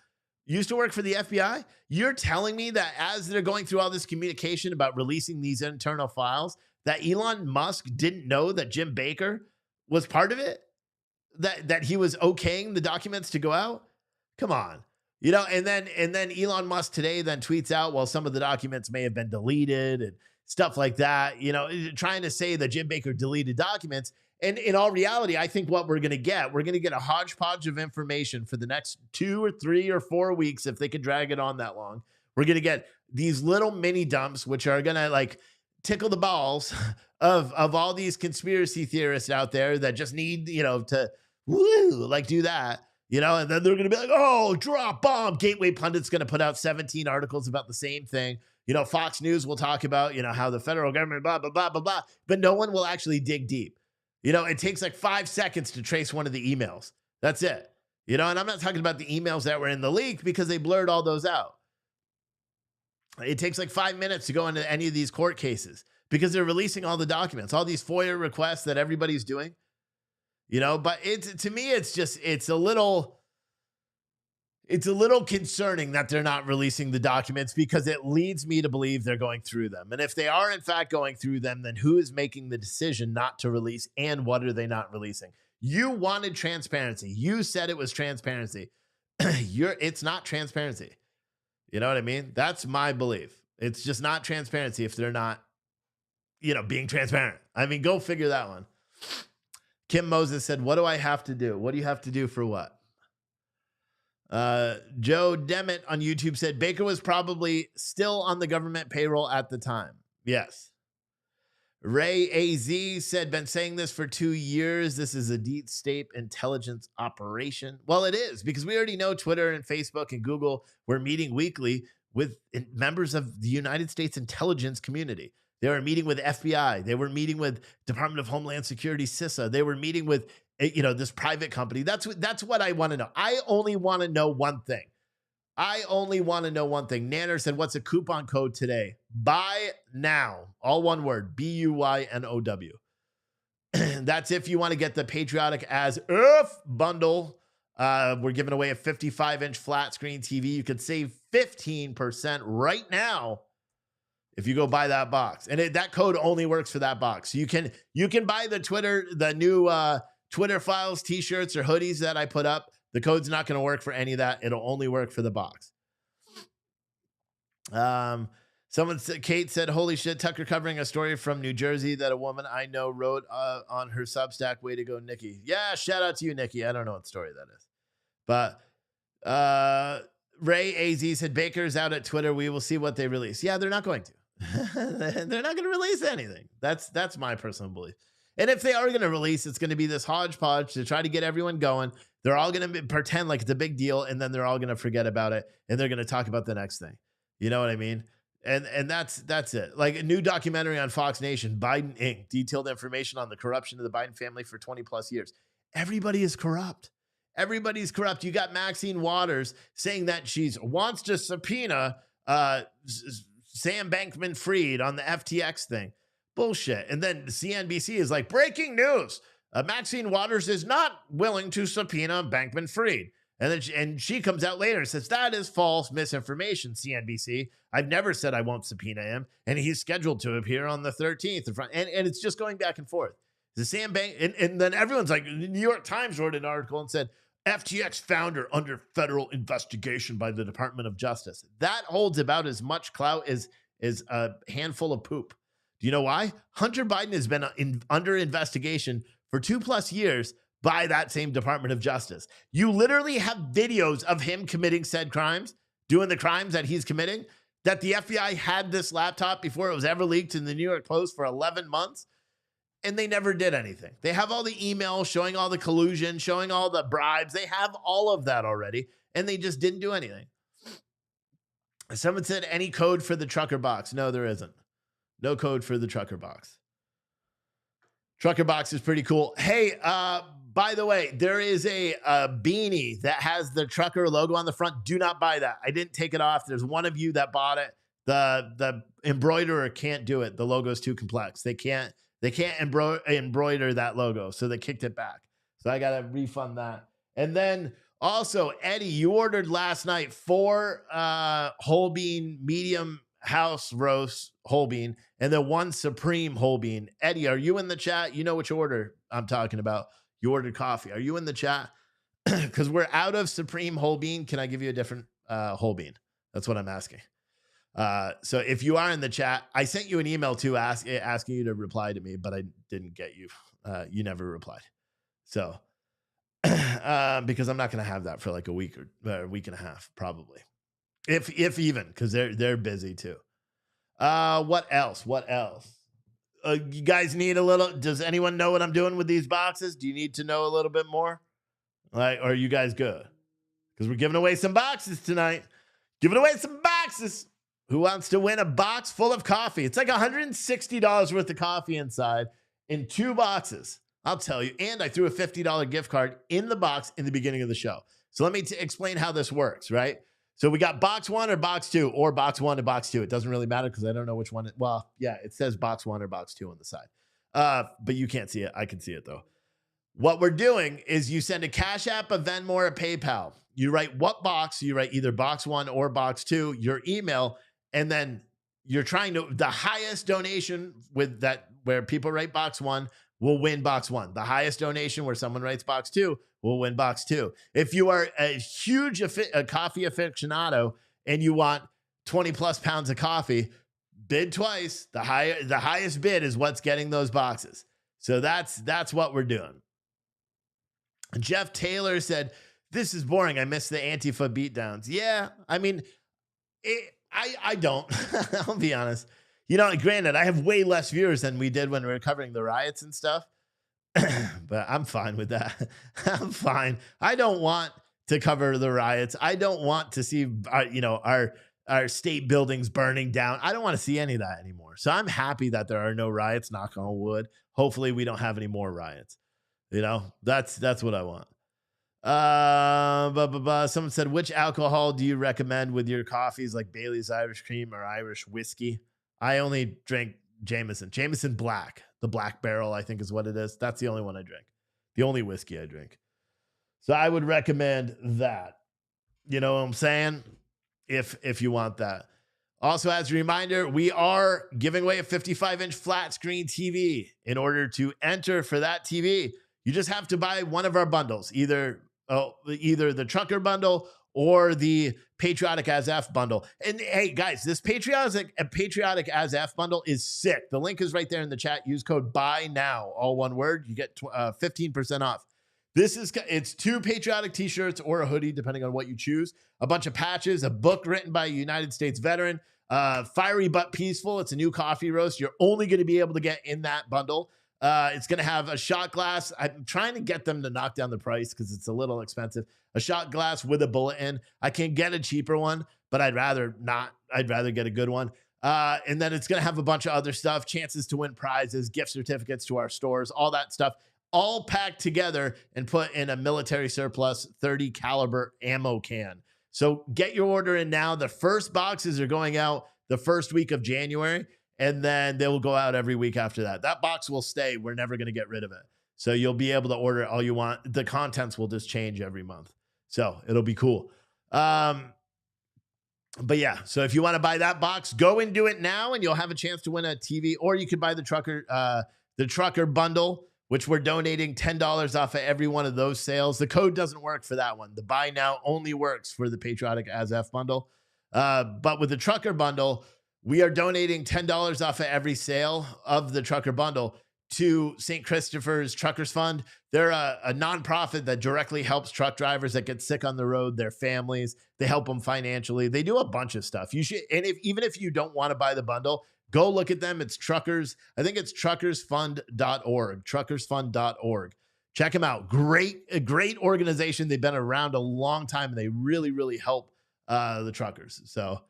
used to work for the FBI? You're telling me that as they're going through all this communication about releasing these internal files, that Elon Musk didn't know that Jim Baker was part of it? That he was okaying the documents to go out? Come on. And then Elon Musk today then tweets out, well, some of the documents may have been deleted and stuff like that, trying to say that Jim Baker deleted documents. And in all reality, I think what we're going to get a hodgepodge of information for the next 2 or 3 or 4 weeks, if they could drag it on that long. We're going to get these little mini dumps, which are going to like tickle the balls of all these conspiracy theorists out there that just need, to do that, and then they're going to be like, oh, drop bomb. Gateway Pundit's going to put out 17 articles about the same thing. Fox News will talk about, how the federal government, blah, blah, blah, blah, blah, but no one will actually dig deep. It takes like 5 seconds to trace one of the emails. That's it. And I'm not talking about the emails that were in the leak because they blurred all those out. It takes like 5 minutes to go into any of these court cases because they're releasing all the documents, all these FOIA requests that everybody's doing, but to me, it's a little concerning that they're not releasing the documents because it leads me to believe they're going through them. And if they are in fact going through them, then who is making the decision not to release and what are they not releasing? You wanted transparency. You said it was transparency. It's not transparency. You know what I mean? That's my belief. It's just not transparency if they're not, being transparent. I mean, go figure that one. Kim Moses said, what do I have to do? What do you have to do for what? Joe Demet on YouTube said Baker was probably still on the government payroll at the time. Yes. Ray AZ said, been saying this for 2 years. This is a deep state intelligence operation. Well, it is, because we already know Twitter and Facebook and Google were meeting weekly with members of the United States intelligence community. They were meeting with FBI. They were meeting with Department of Homeland Security, CISA. They were meeting with, this private company. That's what I want to know. I only want to know one thing. Nanner said, what's a coupon code today? Buy now. All one word. BUYNOW. That's if you want to get the Patriotic as if bundle. We're giving away a 55-inch flat screen TV. You could save 15% right now if you go buy that box. And that code only works for that box. You can buy the new Twitter Files t-shirts or hoodies that I put up. The code's not going to work for any of that. It'll only work for the box. Kate said, holy shit, Tucker covering a story from New Jersey that a woman I know wrote on her Substack. Way to go, Nikki. Yeah, shout out to you, Nikki. I don't know what story that is. But Ray AZ said, Baker's out at Twitter. We will see what they release. Yeah, they're not going to. They're not going to release anything. That's my personal belief. And if they are going to release, it's going to be this hodgepodge to try to get everyone going. They're all going to pretend like it's a big deal, and then they're all going to forget about it, and they're going to talk about the next thing. You know what I mean? And that's it. Like a new documentary on Fox Nation, Biden Inc., detailed information on the corruption of the Biden family for 20 plus years. Everybody is corrupt. Everybody's corrupt. You got Maxine Waters saying that she wants to subpoena Sam Bankman-Fried on the FTX thing. Bullshit. And then CNBC is like, breaking news. Maxine Waters is not willing to subpoena Bankman-Fried. And she comes out later and says, that is false misinformation, CNBC. I've never said I won't subpoena him. And he's scheduled to appear on the 13th. And it's just going back and forth. The Sam Bank, and then everyone's like, the New York Times wrote an article and said, FTX founder under federal investigation by the Department of Justice. That holds about as much clout as a handful of poop. Do you know why? Hunter Biden has been under investigation for 2+ years by that same Department of Justice. You literally have videos of him committing said crimes, doing the crimes that he's committing, that the FBI had this laptop before it was ever leaked in the New York Post for 11 months, and they never did anything. They have all the emails showing all the collusion, showing all the bribes. They have all of that already, and they just didn't do anything. Someone said, any code for the trucker box? No, there isn't. No code for the trucker box. Trucker box is pretty cool. Hey, by the way, there is a beanie that has the trucker logo on the front. Do not buy that. I didn't take it off. There's one of you that bought it. The embroiderer can't do it. The logo is too complex. They can't embroider that logo. So they kicked it back. So I got to refund that. And then also, Eddie, you ordered last night 4 whole bean medium house roast whole bean and then 1 supreme whole bean. Eddie, are you in the chat? You know which order I'm talking about. You ordered coffee. Are you in the chat? Because we're out of supreme whole bean. Can I give you a different whole bean? That's what I'm asking. So if you are in the chat, I sent you an email too asking you to reply to me, but I didn't get you. You never replied. So because I'm not going to have that for like a week or a week and a half, probably. If even, because they're busy too. What else? You guys need a little. Does anyone know what I'm doing with these boxes? Do you need to know a little bit more? Like, or are you guys good? Because we're giving away some boxes tonight. Giving away some boxes. Who wants to win a box full of coffee? It's like $160 worth of coffee inside in 2 boxes. I'll tell you. And I threw a $50 gift card in the box in the beginning of the show. So let me explain how this works, right? So we got box 1 or box 2, or box 1 and box 2. It doesn't really matter because I don't know which one. Well, yeah, it says box 1 or box 2 on the side. But you can't see it. I can see it though. What we're doing is you send a Cash App, a Venmo, or a PayPal. You write what box. You write either box 1 or box 2, your email, and then you're trying to, the highest donation with that, where people write box 1 will win box 1. The highest donation where someone writes box 2 will win box 2. If you are a huge coffee aficionado and you want 20 plus pounds of coffee, bid twice. The highest bid is what's getting those boxes. So that's what we're doing. Jeff Taylor said, this is boring. I miss the Antifa beatdowns. Yeah, I mean, I don't. I'll be honest. You know, granted, I have way less viewers than we did when we were covering the riots and stuff. But I'm fine with that. I'm fine. I don't want to cover the riots. I don't want to see our our state buildings burning down. I don't want to see any of that anymore. So I'm happy that there are no riots, knock on wood. Hopefully we don't have any more riots. That's what I want. Someone said, which alcohol do you recommend with your coffees, like Bailey's Irish Cream or Irish whiskey? I only drink Jameson Black. The Black Barrel, I think is what it is. That's the only one I drink. The only whiskey I drink. So I would recommend that. You know what I'm saying? If you want that. Also, as a reminder, we are giving away a 55-inch flat screen TV. In order to enter for that TV, you just have to buy one of our bundles, either the trucker bundle or the Patriotic As F bundle. And hey, guys, this Patriotic As F bundle is sick. The link is right there in the chat. Use code BUY NOW, all one word. You get 15% off. It's 2 patriotic t-shirts or a hoodie, depending on what you choose, a bunch of patches, a book written by a United States veteran, Fiery But Peaceful. It's a new coffee roast. You're only going to be able to get in that bundle. It's going to have a shot glass. I'm trying to get them to knock down the price because it's a little expensive. A shot glass with a bullet in. I can get a cheaper one, but I'd rather not. I'd rather get a good one. And then it's going to have a bunch of other stuff, chances to win prizes, gift certificates to our stores, all that stuff, all packed together and put in a military surplus 30 caliber ammo can. So get your order in now. The first boxes are going out the first week of January, and then they will go out every week after that. That box will stay. We're never going to get rid of it. So you'll be able to order all you want. The contents will just change every month. So it'll be cool. But yeah, so if you want to buy that box, go and do it now, and you'll have a chance to win a TV, or you could buy the trucker bundle, which we're donating $10 off of every one of those sales. The code doesn't work for that one. The buy now only works for the Patriotic As F bundle. But with the trucker bundle, we are donating $10 off of every sale of the trucker bundle to St. Christopher's Truckers Fund. They're a nonprofit that directly helps truck drivers that get sick on the road, their families. They help them financially. They do a bunch of stuff. You should, and even if you don't want to buy the bundle, go look at them. It's Truckers. I think it's truckersfund.org. Truckersfund.org. Check them out. A great organization. They've been around a long time, and they really, really help the truckers. So,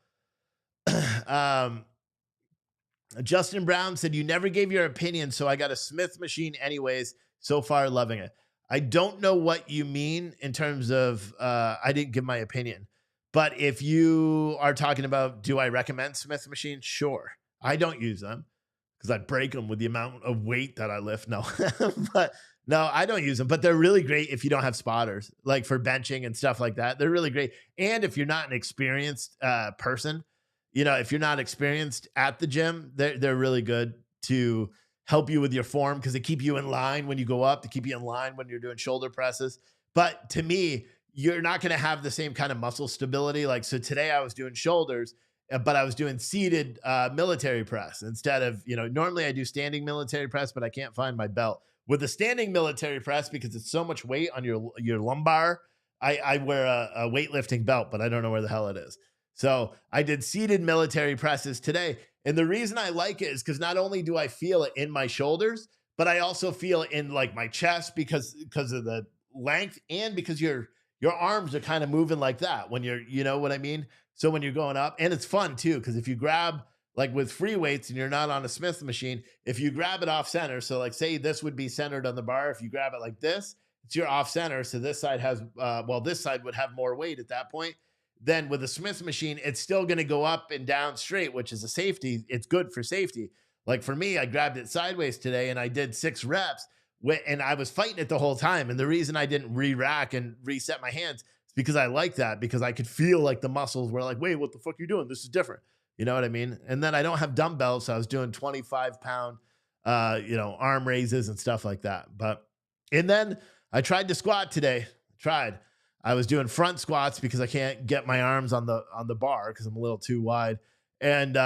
Justin Brown said, you never gave your opinion, so I got a Smith machine anyways. So far, loving it. I don't know what you mean in terms of I didn't give my opinion. But if you are talking about, do I recommend Smith machines? Sure. I don't use them because I break them with the amount of weight that I lift. No, but no, I don't use them. But they're really great if you don't have spotters, like for benching and stuff like that. They're really great. And if you're not an experienced person, if you're not experienced at the gym, they're really good to help you with your form because they keep you in line when you go up, to keep you in line when you're doing shoulder presses. But to me, you're not going to have the same kind of muscle stability. Like, so today I was doing shoulders, but I was doing seated military press instead of, normally I do standing military press, but I can't find my belt. With the standing military press, because it's so much weight on your lumbar, I wear a weightlifting belt, but I don't know where the hell it is. So I did seated military presses today. And the reason I like it is because not only do I feel it in my shoulders, but I also feel it in like my chest because of the length and because your arms are kind of moving like that when you're, you know what I mean? So when you're going up, and it's fun too, because if you grab like with free weights and you're not on a Smith machine, if you grab it off center, so like say this would be centered on the bar. If you grab it like this, it's your off center. So this side has, this side would have more weight at that point. Then with a Smith machine, it's still going to go up and down straight, which is a safety. It's good for safety. Like for me, I grabbed it sideways today and I did 6 reps and I was fighting it the whole time. And the reason I didn't re-rack and reset my hands is because I like that, because I could feel like the muscles were like, wait, what the fuck are you doing? This is different. You know what I mean? And then I don't have dumbbells. So I was doing 25-pound, arm raises and stuff like that. And then I tried to squat today. I was doing front squats because I can't get my arms on the bar because I'm a little too wide. And so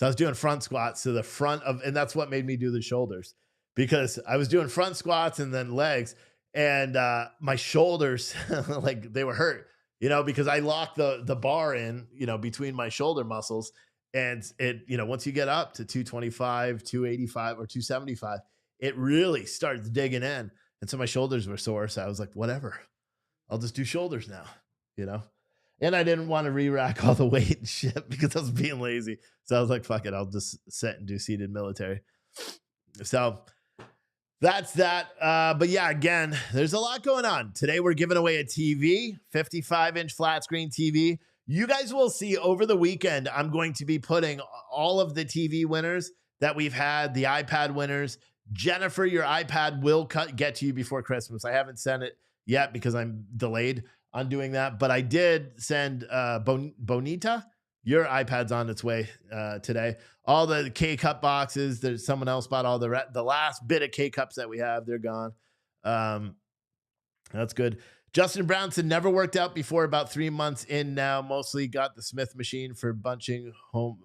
I was doing front squats to the front of, and that's what made me do the shoulders, because I was doing front squats and then legs, and my shoulders, like they were hurt, because I locked the bar in, between my shoulder muscles. And it, once you get up to 225, 285 or 275, it really starts digging in. And so my shoulders were sore. So I was like, whatever. I'll just do shoulders now, And I didn't want to re-rack all the weight and shit because I was being lazy. So I was like, fuck it, I'll just sit and do seated military. So that's that. But yeah, again, there's a lot going on. Today we're giving away a TV, 55-inch flat screen TV. You guys will see over the weekend, I'm going to be putting all of the TV winners that we've had, the iPad winners. Jennifer, your iPad will get to you before Christmas. I haven't sent it yet because I'm delayed on doing that, but I did send Bonita, your iPad's on its way today. All the K-Cup boxes, there's someone else bought all the last bit of K-Cups that we have. They're gone. That's good. Justin Brownson never worked out before, about 3 months in now. Mostly got the Smith machine for benching Home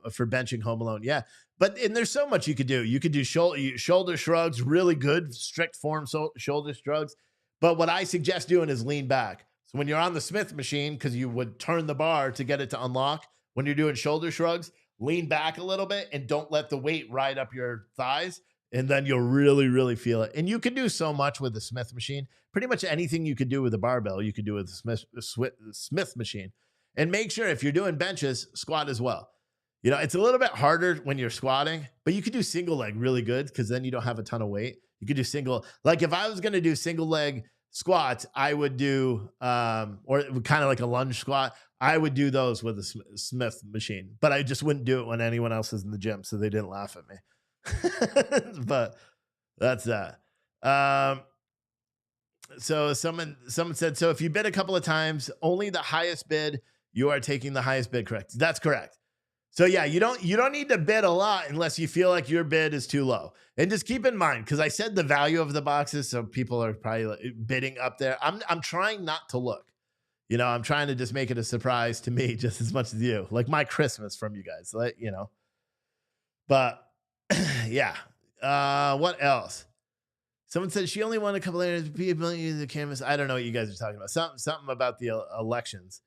Alone. Yeah, and there's so much you could do. You could do shoulder shrugs, really good, strict form shoulder shrugs. But what I suggest doing is lean back. So when you're on the Smith machine, because you would turn the bar to get it to unlock, when you're doing shoulder shrugs, lean back a little bit and don't let the weight ride up your thighs. And then you'll really, really feel it. And you can do so much with the Smith machine. Pretty much anything you could do with a barbell, you could do with the Smith machine. And make sure if you're doing benches, squat as well. You know, it's a little bit harder when you're squatting, but you could do single leg really good because then you don't have a ton of weight. You could do single. Like if I was going to do single leg squats, I would do, or kind of like a lunge squat, I would do those with a Smith machine. But I just wouldn't do it when anyone else is in the gym, so they didn't laugh at me. But that's that. So someone said, so if you bid a couple of times, only the highest bid, you are taking the highest bid, correct? That's correct. So yeah, you don't need to bid a lot unless you feel like your bid is too low. And just keep in mind, because I said the value of the boxes, so people are probably bidding up there. I'm trying not to look. You know, I'm trying to just make it a surprise to me just as much as you. Like my Christmas from you guys, like, you know. But yeah. What else? Someone said she only won a couple of people use the canvas. I don't know what you guys are talking about. Something about the elections.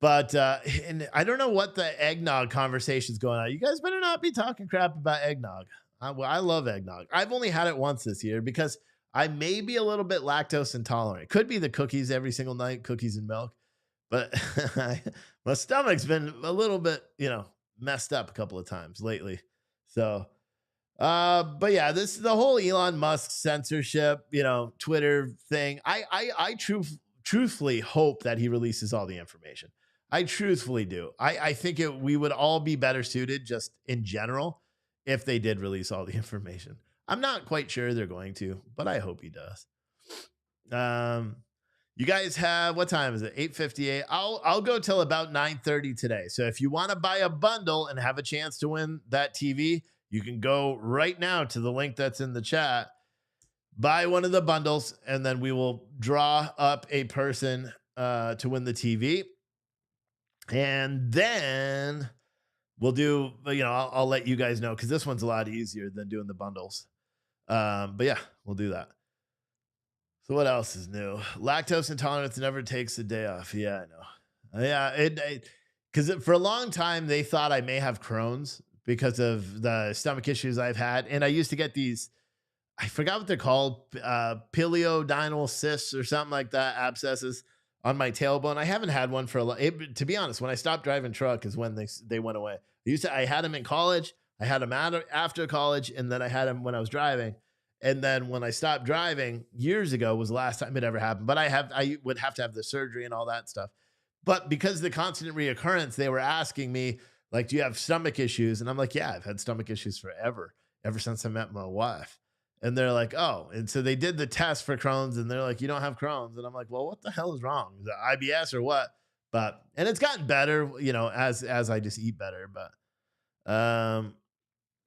But and I don't know what the eggnog conversation is going on. You guys better not be talking crap about eggnog. I love eggnog. I've only had it once this year because I may be a little bit lactose intolerant. Could be the cookies every single night, cookies and milk. But my stomach's been a little bit, messed up a couple of times lately. So, but yeah, this is the whole Elon Musk censorship, Twitter thing. I truthfully hope that he releases all the information. I truthfully do. I think we would all be better suited just in general if they did release all the information. I'm not quite sure they're going to, but I hope he does. You guys have, what time is it? 8:58. I'll go till about 9:30 today. So if you want to buy a bundle and have a chance to win that TV, you can go right now to the link that's in the chat, buy one of the bundles, and then we will draw up a person to win the TV. And then we'll do, I'll let you guys know because this one's a lot easier than doing the bundles. But yeah, we'll do that. So what else is new? Lactose intolerance never takes a day off. Yeah, I know. Yeah, because for a long time they thought I may have Crohn's because of the stomach issues I've had. And I used to get these, I forgot what they're called, pilioidinal cysts or something like that, abscesses on my tailbone. I haven't had one for to be honest, when I stopped driving truck is when they went away. I had them in college, I had them after college, and then I had them when I was driving. And then when I stopped driving years ago was the last time it ever happened. But I would have to have the surgery and all that stuff. But because of the constant reoccurrence, they were asking me, like, do you have stomach issues? And I'm like, yeah, I've had stomach issues forever, ever since I met my wife. And they're like, oh. And so they did the test for Crohn's, and they're like, you don't have Crohn's. And I'm like, well, what the hell is wrong? Is it IBS or what? And it's gotten better, as I just eat better. But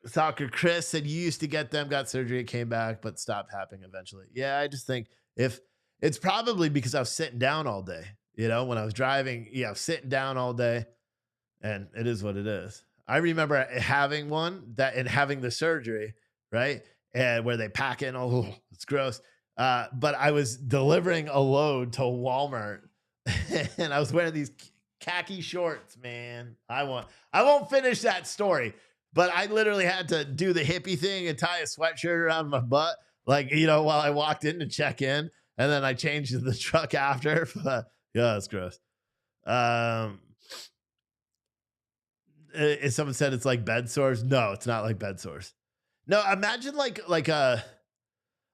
Soccer Chris said you used to get them, got surgery, it came back, but stopped happening eventually. Yeah, I just think if it's probably because I was sitting down all day, when I was driving, I was sitting down all day, and it is what it is. I remember having one and having the surgery, right? And where they pack in, it's gross. But I was delivering a load to Walmart and I was wearing these khaki shorts, man. I won't finish that story. But I literally had to do the hippie thing and tie a sweatshirt around my butt, while I walked in to check in. And then I changed the truck after. But yeah, that's gross. If someone said it's like bed sores, no, it's not like bed sores. No, imagine like a.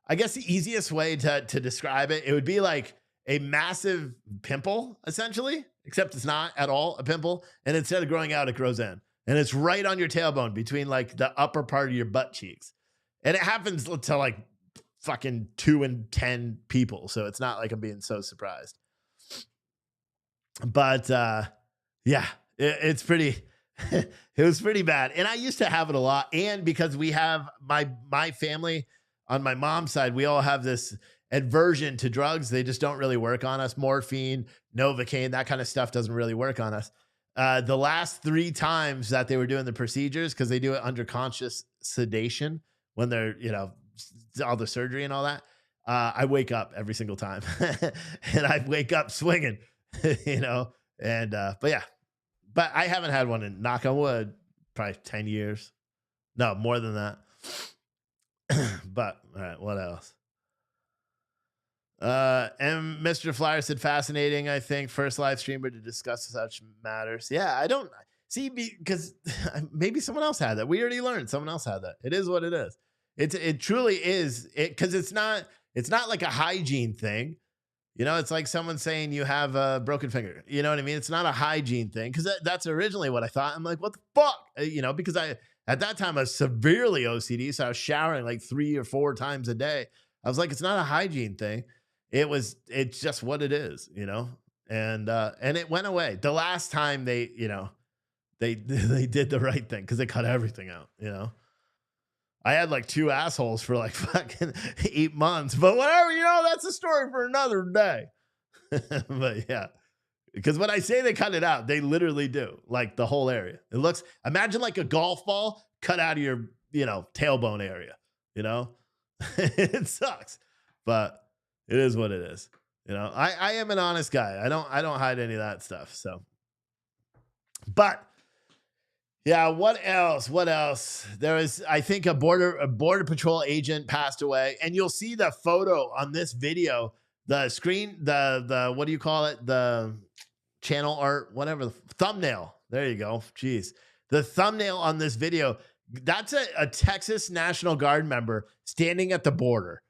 I guess the easiest way to describe it, it would be like a massive pimple, essentially, except it's not at all a pimple. And instead of growing out, it grows in. And it's right on your tailbone between like the upper part of your butt cheeks. And it happens to like fucking 2 in 10 people. So it's not like I'm being so surprised. But yeah, it's pretty, it was pretty bad. And I used to have it a lot. And because we have my family on my mom's side, we all have this aversion to drugs. They just don't really work on us. Morphine, Novocaine, that kind of stuff doesn't really work on us. The last 3 times that they were doing the procedures, because they do it under conscious sedation when they're, all the surgery and all that, I wake up every single time. And I wake up swinging, but yeah. But I haven't had one in, knock on wood, probably 10 years. No, more than that. But all right, what else? And Mr. Flyer said, fascinating, I think, first live streamer to discuss such matters. Yeah, I don't see, because maybe someone else had that. We already learned someone else had that. It is what it is. It truly is it, because it's not like a hygiene thing. It's like someone saying you have a broken finger. You know what I mean? It's not a hygiene thing, because that's originally what I thought. I'm like, what the fuck? Because at that time I was severely OCD, so I was showering like 3 or 4 times a day. I was like, it's not a hygiene thing. It's just what it is, and it went away. The last time they did the right thing, because they cut everything out, I had like 2 assholes for like fucking 8 months, but whatever, that's a story for another day. But yeah, because when I say they cut it out, they literally do, like the whole area. It looks, imagine like a golf ball cut out of your, tailbone area, it sucks, but it is what it is. I am an honest guy. I don't hide any of that stuff. So, but yeah, what else? There was, I think, a border patrol agent passed away, and you'll see the photo on this video, the screen, the what do you call it? The channel art, whatever, the thumbnail. There you go. Jeez. The thumbnail on this video, that's a Texas National Guard member standing at the border.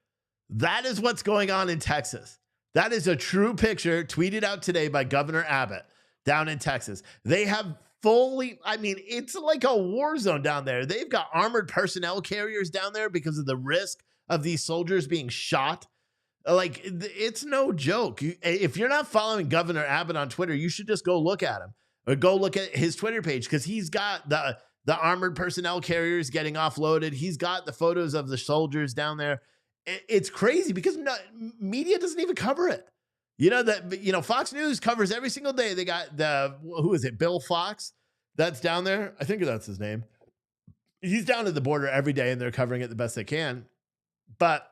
That is what's going on in Texas. That is a true picture tweeted out today by Governor Abbott down in Texas. They have it's like a war zone down there. They've got armored personnel carriers down there because of the risk of these soldiers being shot. Like, it's no joke. If you're not following Governor Abbott on Twitter, you should just go look at him, or go look at his Twitter page, because he's got the armored personnel carriers getting offloaded. He's got the photos of the soldiers down there. It's crazy because media doesn't even cover it. Fox News covers every single day. They got who is it? Bill Fox, that's down there. I think that's his name. He's down at the border every day, and they're covering it the best they can. But,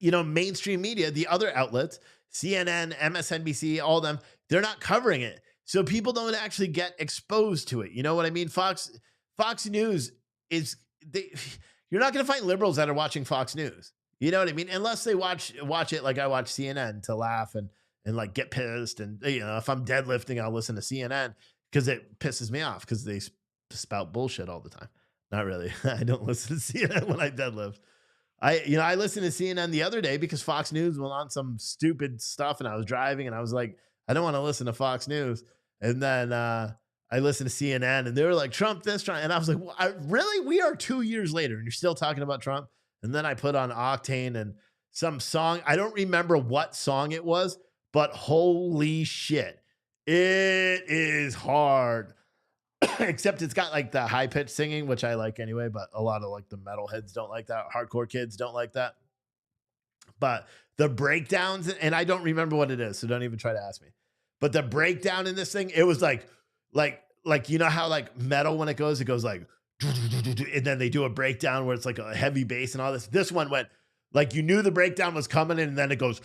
mainstream media, the other outlets, CNN, MSNBC, all of them, they're not covering it. So people don't actually get exposed to it. You know what I mean? Fox News is, you're not going to find liberals that are watching Fox News. You know what I mean? Unless they watch it like I watch CNN to laugh and like get pissed. And, if I'm deadlifting, I'll listen to CNN because it pisses me off because they spout bullshit all the time. Not really. I don't listen to CNN when I deadlift. I listened to CNN the other day because Fox News was on some stupid stuff, and I was driving, and I was like, I don't want to listen to Fox News. And then I listened to CNN, and they were like, Trump this, Trump. And I was like, really? We are 2 years later, and you're still talking about Trump? And then I put on Octane and some song. I don't remember what song it was, but holy shit, it is hard. Except it's got like the high pitched singing, which I like anyway, but a lot of like the metalheads don't like that. Hardcore kids don't like that. But the breakdowns, and I don't remember what it is, so don't even try to ask me. But the breakdown in this thing, it was like how like metal, when it goes like, and then they do a breakdown where it's like a heavy bass and all this. This one went like, you knew the breakdown was coming, and then it goes,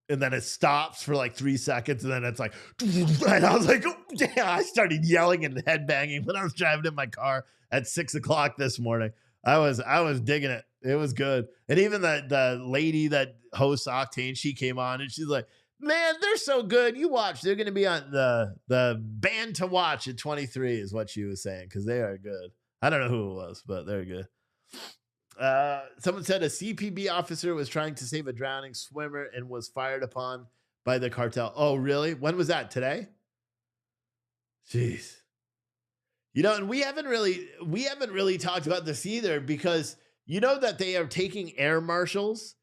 and then it stops for like 3 seconds, and then it's like, and I was like, oh, damn, I started yelling and headbanging when I was driving in my car at 6 o'clock this morning. I was digging it. It was good. And even the lady that hosts Octane, she came on, and she's like, Man, they're so good. You watch. They're going to be on the band to watch at 23 is what she was saying, because they are good. I don't know who it was, but they're good. Someone said a CPB officer was trying to save a drowning swimmer and was fired upon by the cartel. Oh, really? When was that? Today? Jeez. You know, and we haven't really talked about this either, because you know that they are taking air marshals.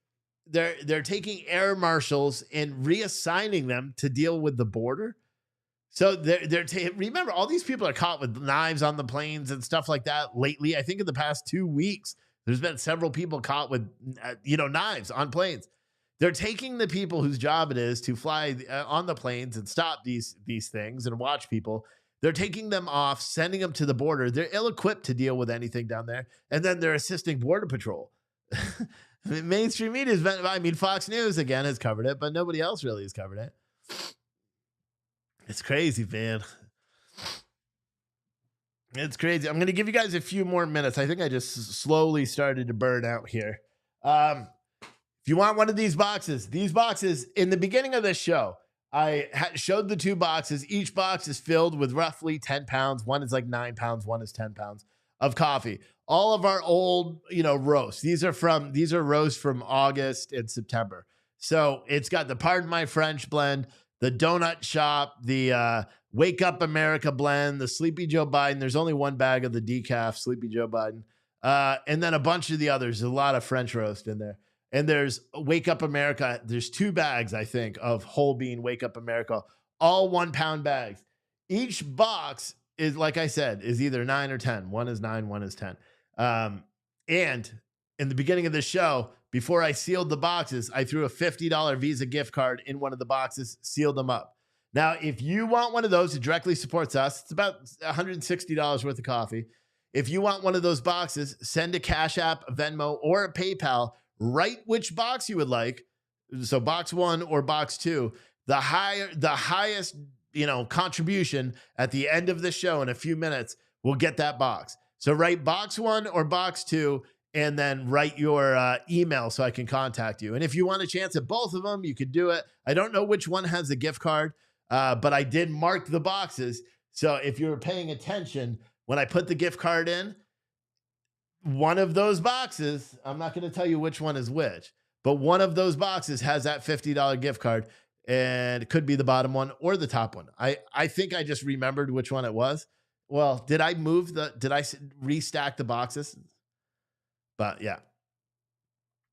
They're taking air marshals and reassigning them to deal with the border. So remember, all these people are caught with knives on the planes and stuff like that lately. I think in the past 2 weeks, there's been several people caught with, knives on planes. They're taking the people whose job it is to fly on the planes and stop these things and watch people. They're taking them off, sending them to the border. They're ill-equipped to deal with anything down there. And then they're assisting Border Patrol. Mainstream media Fox News again has covered it, but nobody else really has covered it. It's crazy, man. It's crazy. I'm going to give you guys a few more minutes. I think I just slowly started to burn out here. If you want one of these boxes in the beginning of this show, I showed the 2 boxes. Each box is filled with roughly 10 pounds. One is like 9 pounds. One is 10 pounds of coffee. All of our old, roasts. These are roasts from August and September. So it's got the Pardon My French blend, the Donut Shop, the Wake Up America blend, the Sleepy Joe Biden. There's only one bag of the decaf Sleepy Joe Biden. And then a bunch of the others. There's a lot of French roast in there. And there's Wake Up America. There's 2 bags, I think, of whole bean Wake Up America, all 1 pound bags. Each box is, like I said, is either 9 or 10. One is 9, one is 10. And in the beginning of the show, before I sealed the boxes, I threw a $50 Visa gift card in one of the boxes, sealed them up. Now, if you want one of those, it directly supports us. It's about $160 worth of coffee. If you want one of those boxes, send a Cash App, a Venmo, or a PayPal. Write which box you would like. So box 1 or box 2. The highest, contribution at the end of the show in a few minutes will get that box. So write box 1 or box 2, and then write your email so I can contact you. And if you want a chance at both of them, you could do it. I don't know which one has a gift card, but I did mark the boxes. So if you were paying attention, when I put the gift card in, one of those boxes, I'm not going to tell you which one is which, but one of those boxes has that $50 gift card, and it could be the bottom one or the top one. I think I just remembered which one it was. Well, did I restack the boxes? But yeah.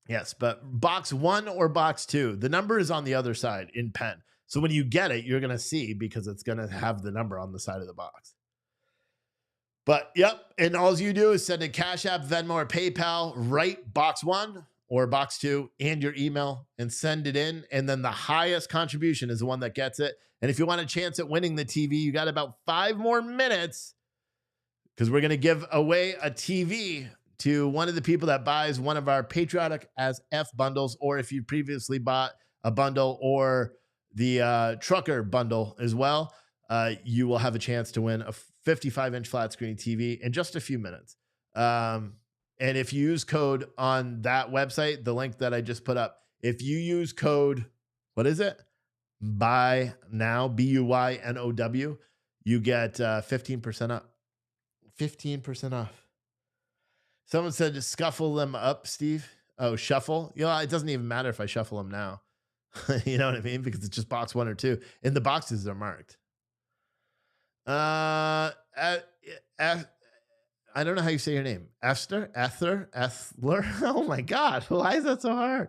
Yes, but box 1 or box 2, the number is on the other side in pen. So when you get it, you're going to see, because it's going to have the number on the side of the box. But yep, and all you do is send a Cash App, Venmo, or PayPal, write box 1 or box 2 and your email and send it in. And then the highest contribution is the one that gets it. And if you want a chance at winning the TV, you got about 5 more minutes, because we're going to give away a TV to one of the people that buys one of our Patriotic as F bundles, or if you previously bought a bundle or the trucker bundle as well, you will have a chance to win a 55-inch flat screen TV in just a few minutes. And if you use code on that website, the link that I just put up, if you use code, what is it? Buy now, BUYNOW, you get 15% up. 15% off. Someone said to scuffle them up, Steve. Oh, shuffle. It doesn't even matter if I shuffle them now. You know what I mean? Because it's just box 1 or 2. And the boxes are marked. I don't know how you say your name. Esther? Oh my God. Why is that so hard?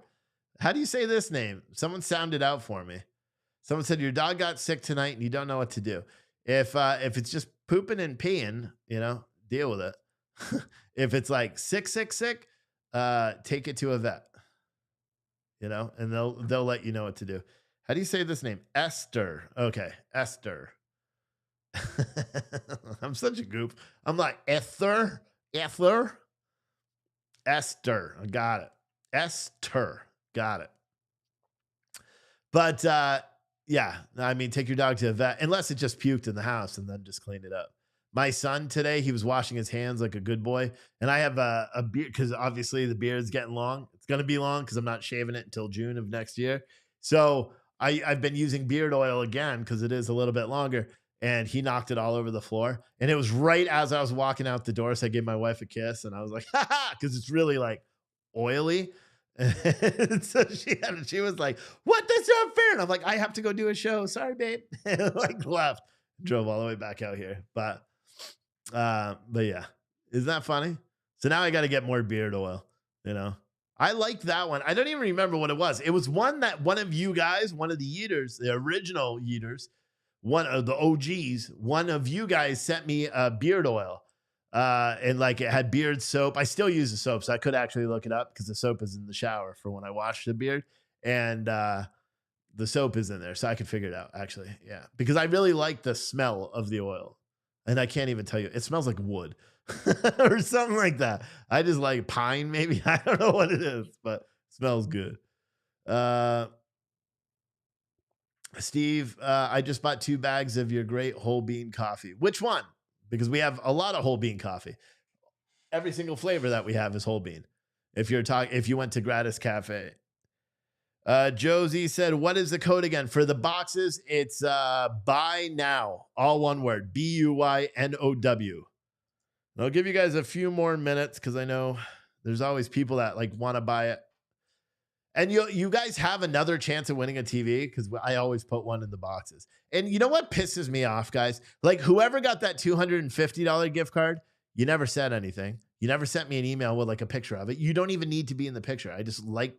How do you say this name? Someone sounded out for me. Someone said your dog got sick tonight and you don't know what to do. If it's just pooping and peeing, deal with it. If it's like sick, take it to a vet, and they'll let you know what to do. How do you say this name? Esther. Okay. Esther. I'm such a goof. I'm like Esther. I got it. Esther. Got it. But yeah, I mean, take your dog to a vet, unless it just puked in the house, and then just clean it up. My son today, he was washing his hands like a good boy. And I have a beard, because obviously the beard is getting long. It's going to be long because I'm not shaving it until June of next year. So I've been using beard oil again because it is a little bit longer, and he knocked it all over the floor. And it was right as I was walking out the door, so I gave my wife a kiss, and I was like, "Ha ha," because it's really like oily. And so she was like, "What? That's not fair." And I'm like, "I have to go do a show. Sorry, babe." And like left, drove all the way back out here. But yeah, isn't that funny? So now I got to get more beard oil. You know, I like that one. I don't even remember what it was. It was one that one of you guys, one of the Yeeters, the original Yeeters, one of the OGs, one of you guys sent me a beard oil. And like it had beard soap. I still use the soap, so I could actually look it up because the soap is in the shower for when I wash the beard. And the soap is in there, so I could figure it out actually. Yeah, because I really like the smell of the oil. And I can't even tell you, it smells like wood or something like that. I just like pine, maybe. I don't know what it is, but it smells good. Steve, I just bought 2 bags of your great whole bean coffee. Which one? Because we have a lot of whole bean coffee. Every single flavor that we have is whole bean. If you went to Gratis Cafe. Josie said, what is the code again? For the boxes, it's buy now. All one word. BUYNOW. I'll give you guys a few more minutes because I know there's always people that like want to buy it. And you guys have another chance of winning a TV because I always put one in the boxes. And you know what pisses me off, guys? Like whoever got that $250 gift card, you never said anything. You never sent me an email with like a picture of it. You don't even need to be in the picture. I just like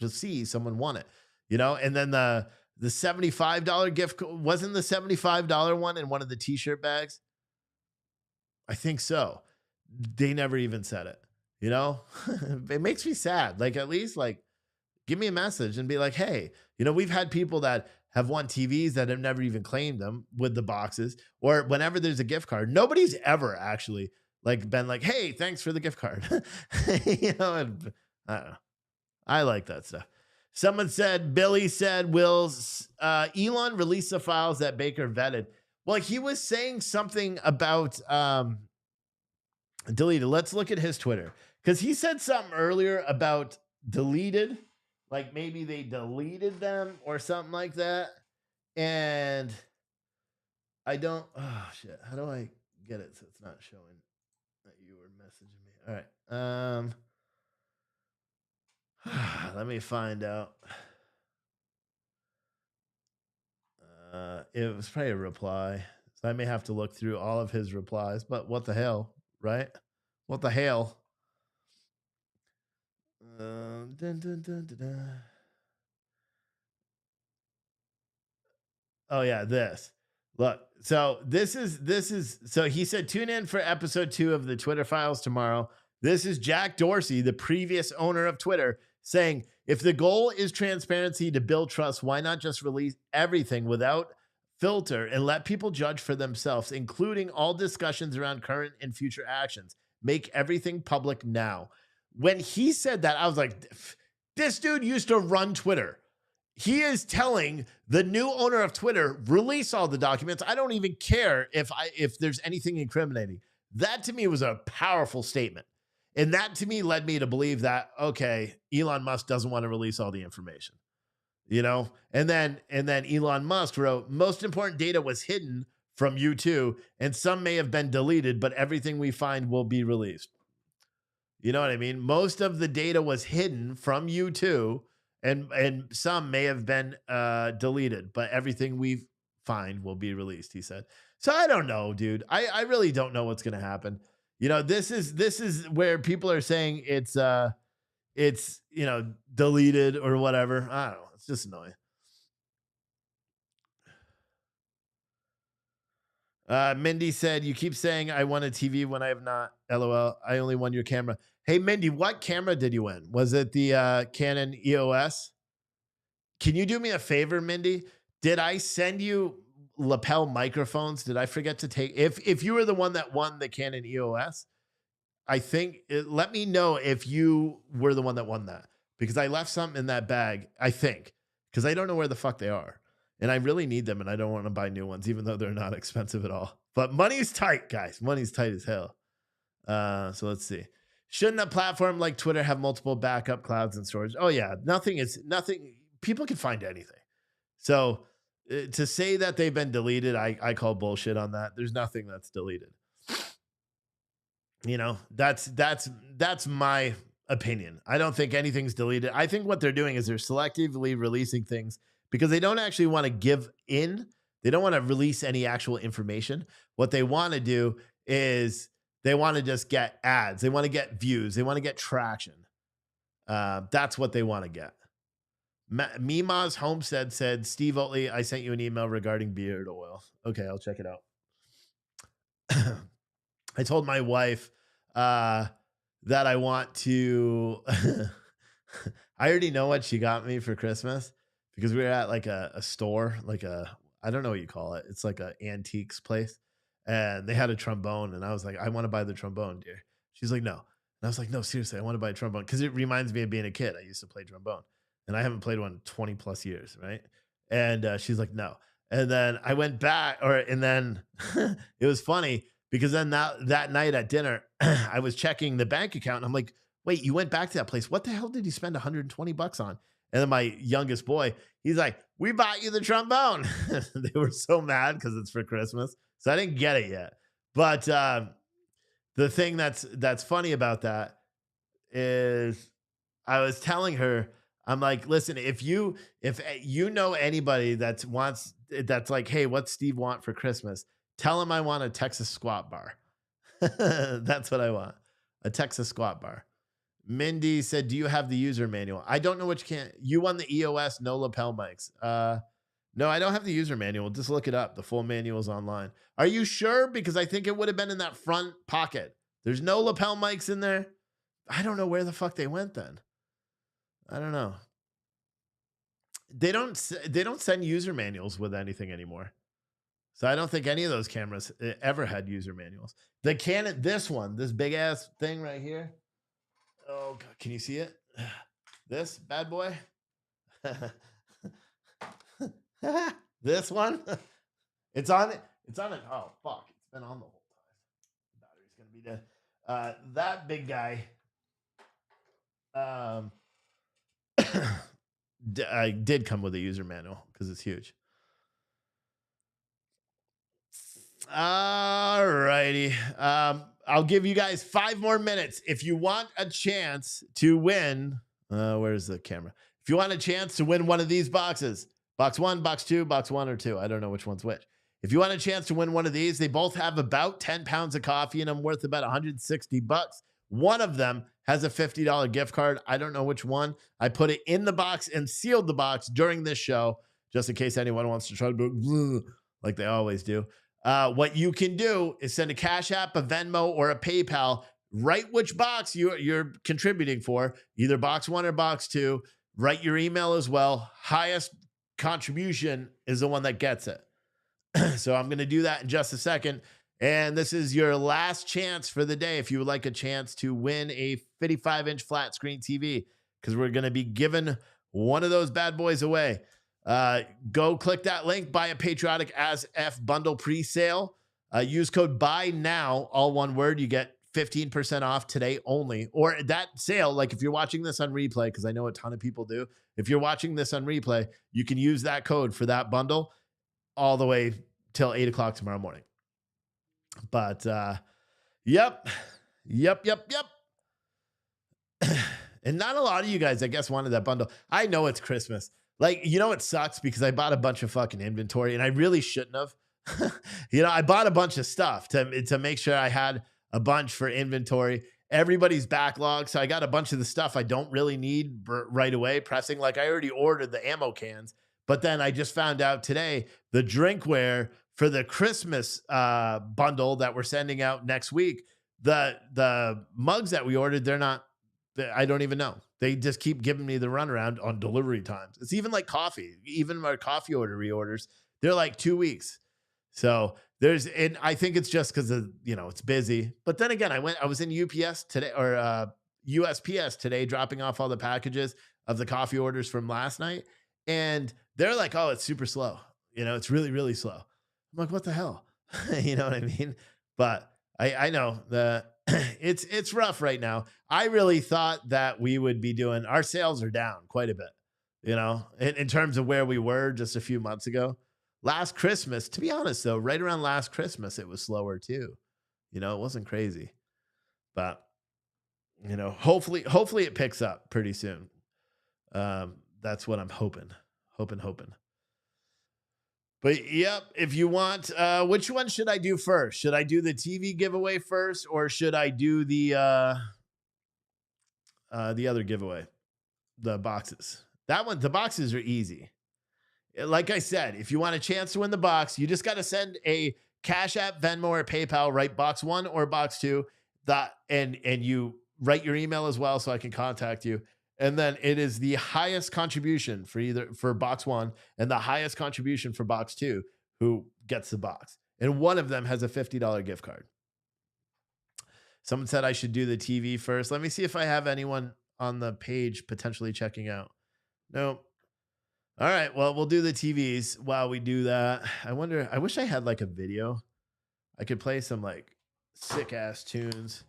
to see someone won it, you know? And then the $75 gift, wasn't the $75 one in one of the t-shirt bags? I think so. They never even said it, you know? It makes me sad. Like at least like, give me a message and be like, hey, you know, we've had people that have won TVs that have never even claimed them with the boxes, or whenever there's a gift card, nobody's ever actually like been like, hey, thanks for the gift card. You know, and I don't know. I like that stuff. Someone said, Billy said, will Elon release the files that Baker vetted? Well, he was saying something about deleted. Let's look at his Twitter because he said something earlier about deleted. Like maybe they deleted them or something like that. And I don't, oh shit. How do I get it so it's not showing that you were messaging me? All right. Let me find out. It was probably a reply. So I may have to look through all of his replies, but what the hell, right? What the hell? Dun, dun, dun, dun, dun. Oh yeah, this. Look, so this is so he said tune in for episode 2 of the Twitter Files tomorrow. This is Jack Dorsey, the previous owner of Twitter, saying if the goal is transparency to build trust, why not just release everything without filter and let people judge for themselves, including all discussions around current and future actions. Make everything public now. When he said that, I was like, this dude used to run Twitter. He is telling the new owner of Twitter, release all the documents. I don't even care if there's anything incriminating. That to me was a powerful statement. And that to me led me to believe that, okay, Elon Musk doesn't want to release all the information, you know? And then Elon Musk wrote, most important data was hidden from you too, and some may have been deleted, but everything we find will be released. You know what I mean? Most of the data was hidden from you too, and some may have been deleted, but everything we find will be released, he said. So I don't know, dude. I really don't know what's going to happen. You know, this is where people are saying it's you know, deleted or whatever. I don't know. It's just annoying. Mindy said, you keep saying I won a TV when I have not. LOL. I only won your camera. Hey, Mindy, what camera did you win? Was it the Canon EOS? Can you do me a favor, Mindy? Did I send you lapel microphones? Did I forget to take? If you were the one that won the Canon EOS, I think let me know if you were the one that won that, because I left something in that bag, I think, because I don't know where the fuck they are. And I really need them, and I don't want to buy new ones, even though they're not expensive at all. But money's tight, guys. Money's tight as hell. So let's see. Shouldn't a platform like Twitter have multiple backup clouds and storage? Oh, yeah. Nothing. People can find anything. So to say that they've been deleted, I call bullshit on that. There's nothing that's deleted. You know, that's my opinion. I don't think anything's deleted. I think what they're doing is they're selectively releasing things because they don't actually want to give in. They don't want to release any actual information. What they want to do is they want to just get ads. They want to get views. They want to get traction. That's what they want to get. Mima's Homestead said, Steve Oatley, I sent you an email regarding beard oil. Okay, I'll check it out. I told my wife that I want to. I already know what she got me for Christmas because we were at like a store, like I don't know what you call it. It's like an antiques place. And they had a trombone. And I was like, I want to buy the trombone, dear. She's like, no. And I was like, no, seriously, I want to buy a trombone because it reminds me of being a kid. I used to play trombone and I haven't played one in 20 plus years. Right. And she's like, no. And then I went back and then it was funny because then that night at dinner, I was checking the bank account and I'm like, wait, you went back to that place. What the hell did you spend $120 on? And then my youngest boy, he's like, we bought you the trombone. They were so mad because it's for Christmas. So I didn't get it yet. But the thing that's funny about that is I was telling her, I'm like, listen, if you know anybody that's like, hey, what's Steve want for Christmas? Tell him I want a Texas squat bar. That's what I want. A Texas squat bar. Mindy said, do you have the user manual? I don't know which you won the EOS no lapel mics. No, I don't have the user manual. Just look it up. The full manual is online. Are you sure? Because I think it would have been in that front pocket. There's no lapel mics in there. I don't know where the fuck they went then. I don't know. They don't send user manuals with anything anymore. So I don't think any of those cameras ever had user manuals. The Canon, this big ass thing right here. Oh God, can you see it? This bad boy. This one. It's on it. Oh fuck! It's been on the whole time. The battery's gonna be dead. That big guy. I did come with a user manual because it's huge. All righty. I'll give you guys 5 more minutes. If you want a chance to win, where's the camera? If you want a chance to win one of these boxes, box 1, box 2, box 1 or 2. I don't know which one's which. If you want a chance to win one of these, they both have about 10 pounds of coffee in them worth about $160. One of them has a $50 gift card. I don't know which one. I put it in the box and sealed the box during this show, just in case anyone wants to try to go like they always do. What you can do is send a Cash App, a Venmo, or a PayPal. Write which box you're contributing for, either box 1 or box 2. Write your email as well. Highest contribution is the one that gets it. So I'm going to do that in just a second. And this is your last chance for the day if you would like a chance to win a 55-inch flat screen TV, because we're going to be giving one of those bad boys away. Go click that link, buy a Patriotic As F bundle pre-sale. Use code BUY NOW, all one word. You get 15% off today only. Or that sale, like if you're watching this on replay, because I know a ton of people do. If you're watching this on replay, you can use that code for that bundle all the way till 8 o'clock tomorrow morning. But yep. And not a lot of you guys, I guess, wanted that bundle. I know it's Christmas. Like, you know, it sucks because I bought a bunch of fucking inventory and I really shouldn't have. I bought a bunch of stuff to make sure I had a bunch for inventory. Everybody's backlogged. So I got a bunch of the stuff I don't really need right away pressing. Like, I already ordered the ammo cans, but then I just found out today the drinkware for the Christmas bundle that we're sending out next week, the mugs that we ordered, I don't even know. They just keep giving me the runaround on delivery times. It's even like coffee. Even my coffee reorders, they're like 2 weeks. So and I think it's just because of, it's busy. But then again, I was in UPS today or USPS today, dropping off all the packages of the coffee orders from last night. And they're like, oh, it's super slow. It's really, really slow. I'm like, what the hell? You know what I mean? But I know it's rough right now. I really thought that we would be our sales are down quite a bit. you know, in terms of where we were just a few months ago. Last Christmas, to be honest, though, right around last Christmas, it was slower too. You know, it wasn't crazy, but you know, hopefully it picks up pretty soon. That's what I'm hoping. But yep, if you want, which one should I do first? Should I do the TV giveaway first, or should I do the other giveaway, the boxes? That one, the boxes are easy. Like I said, if you want a chance to win the box, you just got to send a Cash App, Venmo, or PayPal, right? Box 1 or box 2, and you write your email as well so I can contact you. And then it is the highest contribution for box 1 and the highest contribution for box 2 who gets the box. And one of them has a $50 gift card. Someone said I should do the TV first. Let me see if I have anyone on the page potentially checking out. Nope. All right. Well, we'll do the TVs while we do that. I wish I had like a video. I could play some like sick ass tunes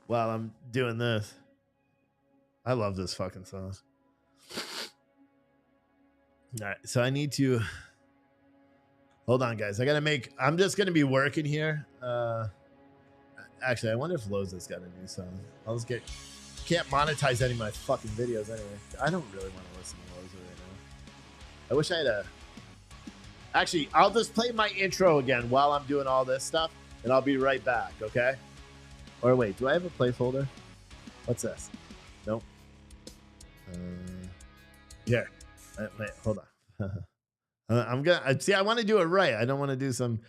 while I'm doing this. I love this fucking song. All right. So I need to hold on, guys. I'm just going to be working here. Actually, I wonder if Loza's got a new song. Can't monetize any of my fucking videos anyway. I don't really want to listen to Loza right now. I wish I had Actually, I'll just play my intro again while I'm doing all this stuff, and I'll be right back, okay? Or wait, do I have a placeholder? What's this? Nope. Here. Wait, hold on. I'm gonna see. I want to do it right. I don't want to do some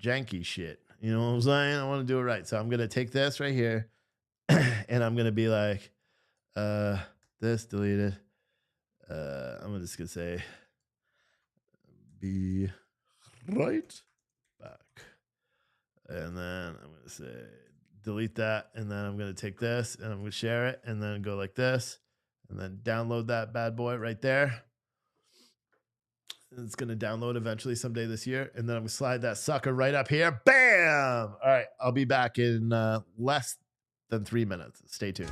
janky shit. You know what I'm saying? I want to do it right. So I'm gonna take this right here, and I'm gonna be like, this deleted. I'm just gonna say, be right back, and then I'm gonna say delete that, and then I'm gonna take this and I'm gonna share it, and then go like this, and then download that bad boy right there. It's gonna download eventually someday this year, and then I'm gonna slide that sucker right up here. Bam! All right, I'll be back in less than 3 minutes. Stay tuned.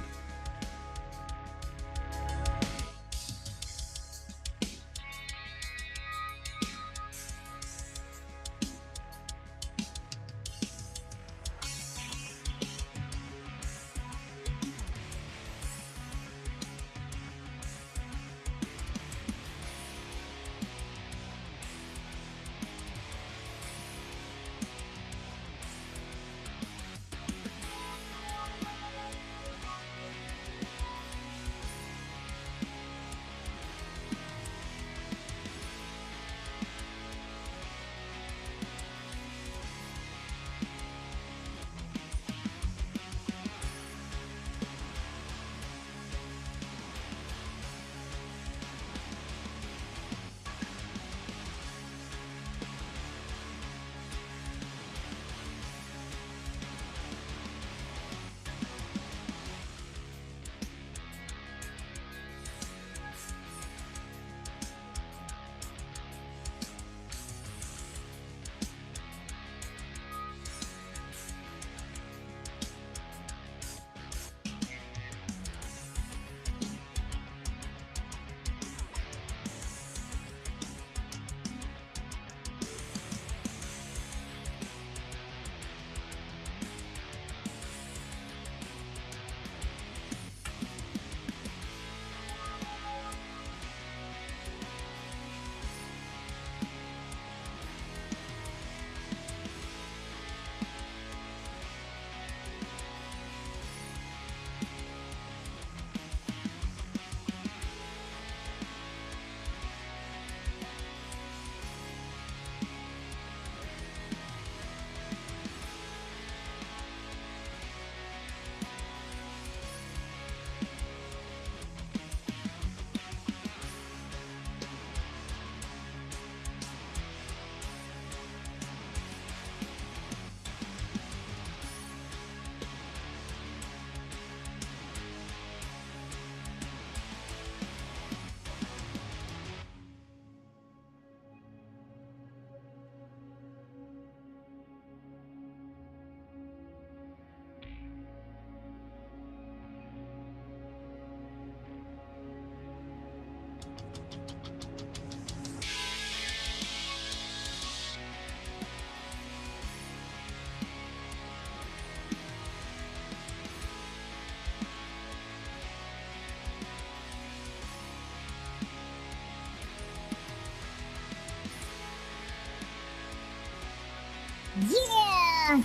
Yeah.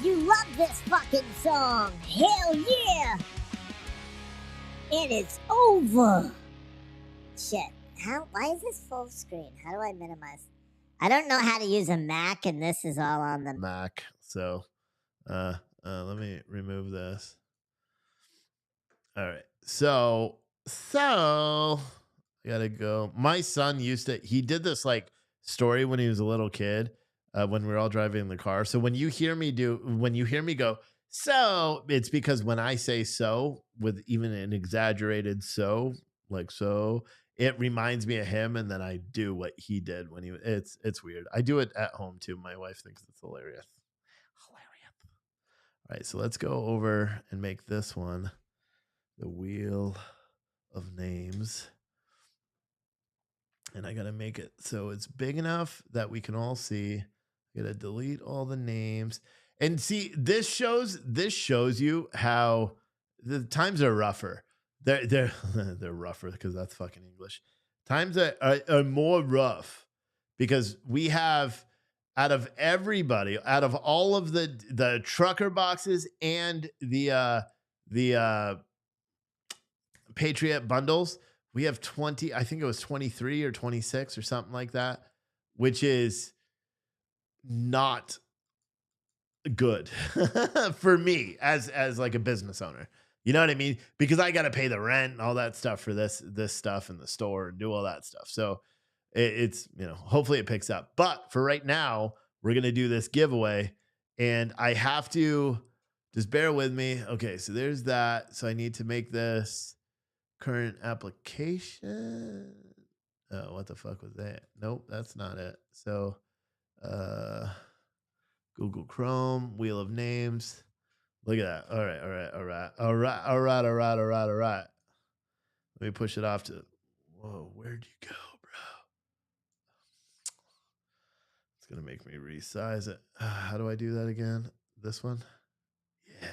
You love this fucking song. Hell yeah. It is over. Shit. Why is this full screen? How do I minimize? I don't know how to use a Mac, and this is all on the Mac. So let me remove this. All right. So I gotta go. My son he did this like story when he was a little kid, when we were all driving in the car. So when you hear me go, so, it's because when I say so with even an exaggerated so, like so, it reminds me of him, and then I do what he did when it's weird. I do it at home too. My wife thinks it's hilarious. All right, so let's go over and make this one the wheel of names. And I got to make it so it's big enough that we can all see. I got to delete all the names. And see, this shows you how the times are rougher. They're rougher because that's fucking English. Times are more rough because we have, out of everybody, out of all of the trucker boxes and the Patriot bundles, we have 20, I think it was 23 or 26 or something like that, which is not good for me as like a business owner. You know what I mean? Because I got to pay the rent and all that stuff for this stuff in the store and do all that stuff. So it's, hopefully it picks up. But for right now, we're going to do this giveaway, and I have to just bear with me. Okay, so there's that. So I need to make this current application. Oh, what the fuck was that? Nope, that's not it. So Google Chrome, Wheel of Names. Look at that. All right. Let me push it off to, whoa, where'd you go, bro? It's gonna make me resize it. How do I do that again? This one? Yeah.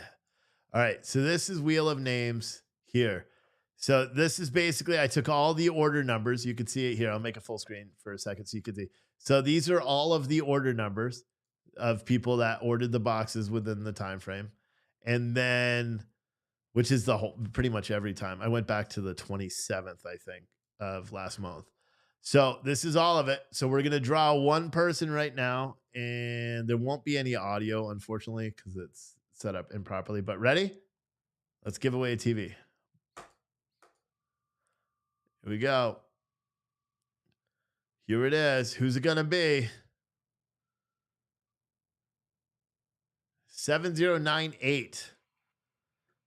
All right, so this is Wheel of Names here. So this is basically, I took all the order numbers. You can see it here. I'll make a full screen for a second so you can see. So these are all of the order numbers of people that ordered the boxes within the time frame. And then, which is the whole, pretty much every time. I went back to the 27th, I think, of last month. So this is all of it. So we're going to draw one person right now, and there won't be any audio, unfortunately, because it's set up improperly. But ready? Let's give away a TV. Here we go. Here it is. Who's it going to be? 7098.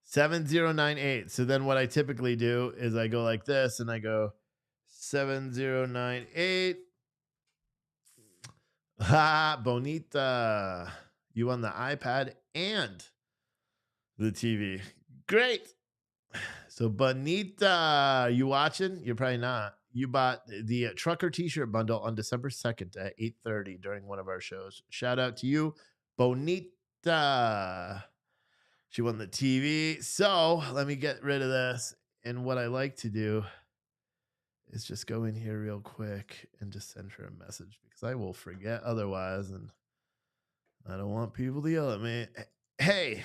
7098. So then what I typically do is I go like this, and I go 7098. Ha, bonita. You won the iPad and the TV. Great. So Bonita, you watching? You're probably not. You bought the trucker t-shirt bundle on December 2nd at 8:30 during one of our shows. Shout out to you, Bonita. She won the TV. So let me get rid of this. And what I like to do is just go in here real quick and just send her a message, because I will forget otherwise. And I don't want people to yell at me. Hey,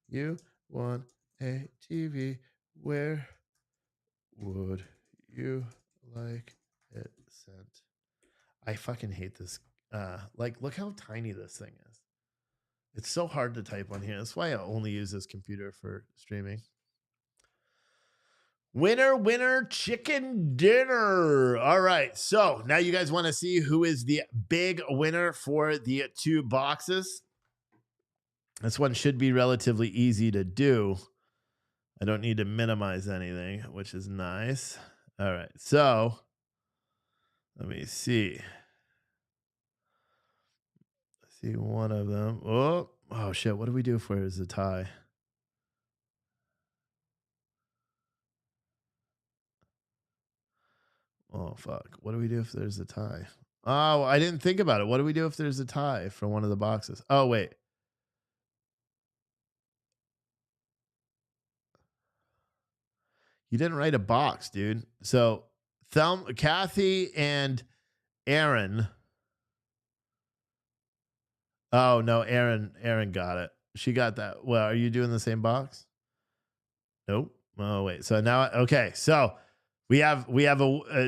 you won a TV. Where would you like it sent? I fucking hate this. Look how tiny this thing is. It's so hard to type on here. That's why I only use this computer for streaming. Winner, chicken dinner. All right. So now you guys want to see who is the big winner for the two boxes. This one should be relatively easy to do. I don't need to minimize anything, which is nice. All right. So let me see. Let's see one of them. Oh shit. What do we do if there's a tie? Oh, fuck. What do we do if there's a tie? Oh, I didn't think about it. What do we do if there's a tie for one of the boxes? Oh, wait. You didn't write a box, dude. So Kathy and Aaron. Oh no, Aaron got it. She got that. Well, are you doing the same box? Nope. Oh wait. So now, okay. So we have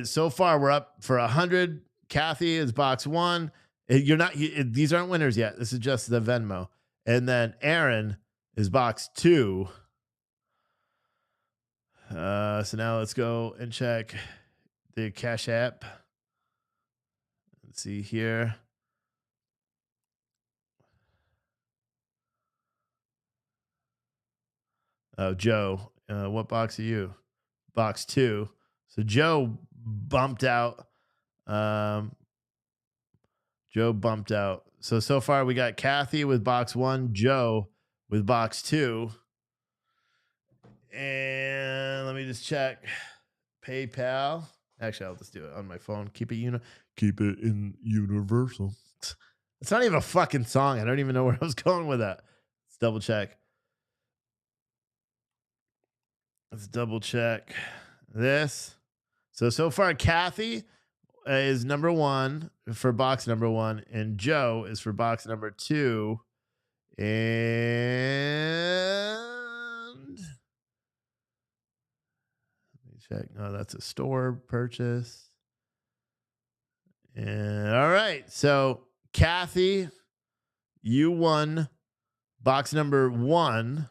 so far we're up for 100. Kathy is box 1. You're not. These aren't winners yet. This is just the Venmo. And then Aaron is box 2. So now let's go and check the Cash App. Let's see here. Oh, Joe, what box are you? Box 2. So Joe bumped out. Joe bumped out. So far we got Kathy with box 1, Joe with box 2. And let me just check PayPal. Actually, I'll just do it on my phone. Keep it in universal. It's not even a fucking song. I don't even know where I was going with that. Let's double check. Let's double check this. So far, Kathy is number 1 for box number 1, and Joe is for box number 2. And let me check. No, that's a store purchase. And all right. So Kathy, you won box number 1,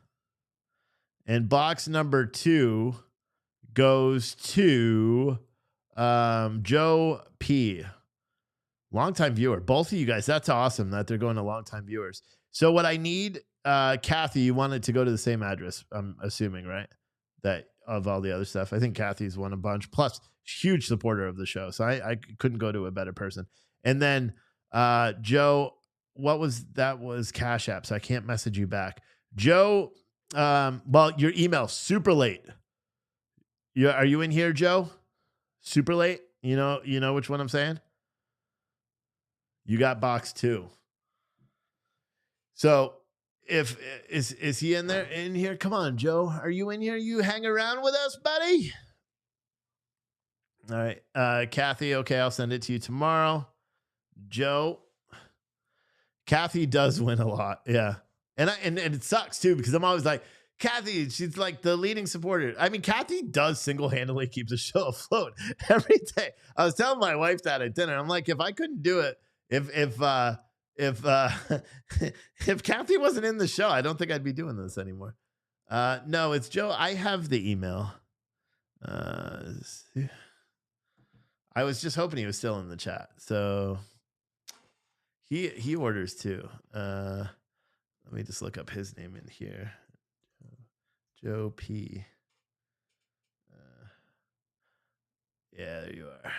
and box number 2 goes to Joe P. Longtime viewer. Both of you guys. That's awesome that they're going to longtime viewers. So what I need, Kathy, you want it to go to the same address, I'm assuming, right? That of all the other stuff. I think Kathy's won a bunch. Plus, huge supporter of the show. So I couldn't go to a better person. And then Joe, what was that? Was Cash App. So I can't message you back. Joe, well, your email super late. Are you in here, Joe? Super late. You know which one I'm saying? You got box 2. So if is he in here? Come on, Joe. Are you in here? You hang around with us, buddy? All right. Kathy, okay, I'll send it to you tomorrow. Joe. Kathy does win a lot. Yeah. And it sucks too, because I'm always like, Kathy, she's like the leading supporter. I mean, Kathy does single-handedly keep the show afloat every day. I was telling my wife that at dinner. I'm like, if I couldn't do it, if Kathy wasn't in the show, I don't think I'd be doing this anymore. No, it's Joe. I have the email. I was just hoping he was still in the chat. So he orders too. Let me just look up his name in here. Joe P. Yeah, there you are.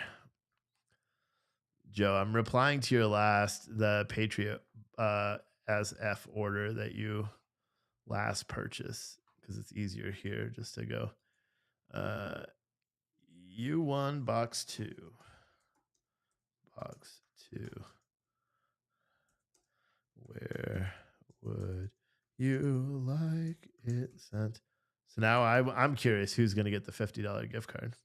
Joe, I'm replying to your the Patriot as F order that you last purchased, because it's easier here just to go. You won box 2. Box 2. Where would you like it sent? So now I'm curious who's going to get the $50 gift card.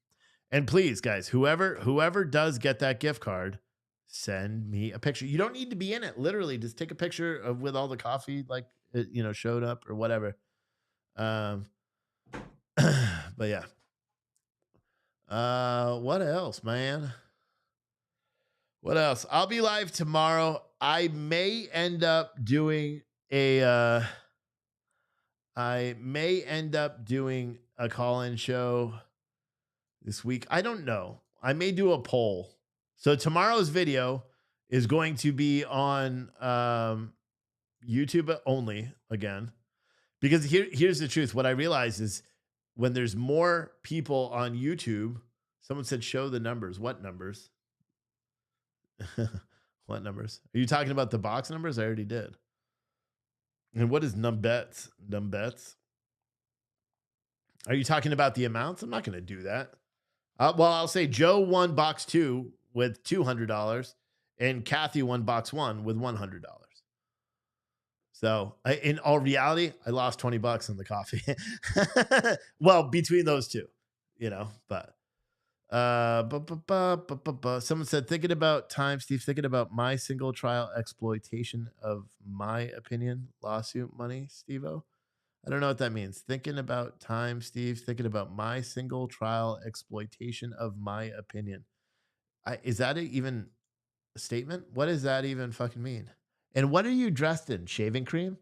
And please, guys, whoever does get that gift card, send me a picture. You don't need to be in it. Literally, just take a picture of with all the coffee, like it, showed up or whatever. But yeah. What else, man? What else? I'll be live tomorrow. I may end up doing a call-in show this week. I don't know. I may do a poll. So tomorrow's video is going to be on YouTube only again. Because here's the truth. What I realize is when there's more people on YouTube, someone said show the numbers. What numbers? What numbers? Are you talking about the box numbers? I already did. And what is numbets? Numbets? Are you talking about the amounts? I'm not going to do that. Well, I'll say Joe won box 2 with $200 and Kathy won box 1 with $100. So in all reality, I lost $20 on the coffee. Well, between those two. but someone said, thinking about time, Steve, thinking about my single trial exploitation of my opinion, lawsuit money, Steve-O. I don't know what that means. Thinking about time, Steve, thinking about my single trial exploitation of my opinion. Is that even a statement? What does that even fucking mean? And what are you dressed in? Shaving cream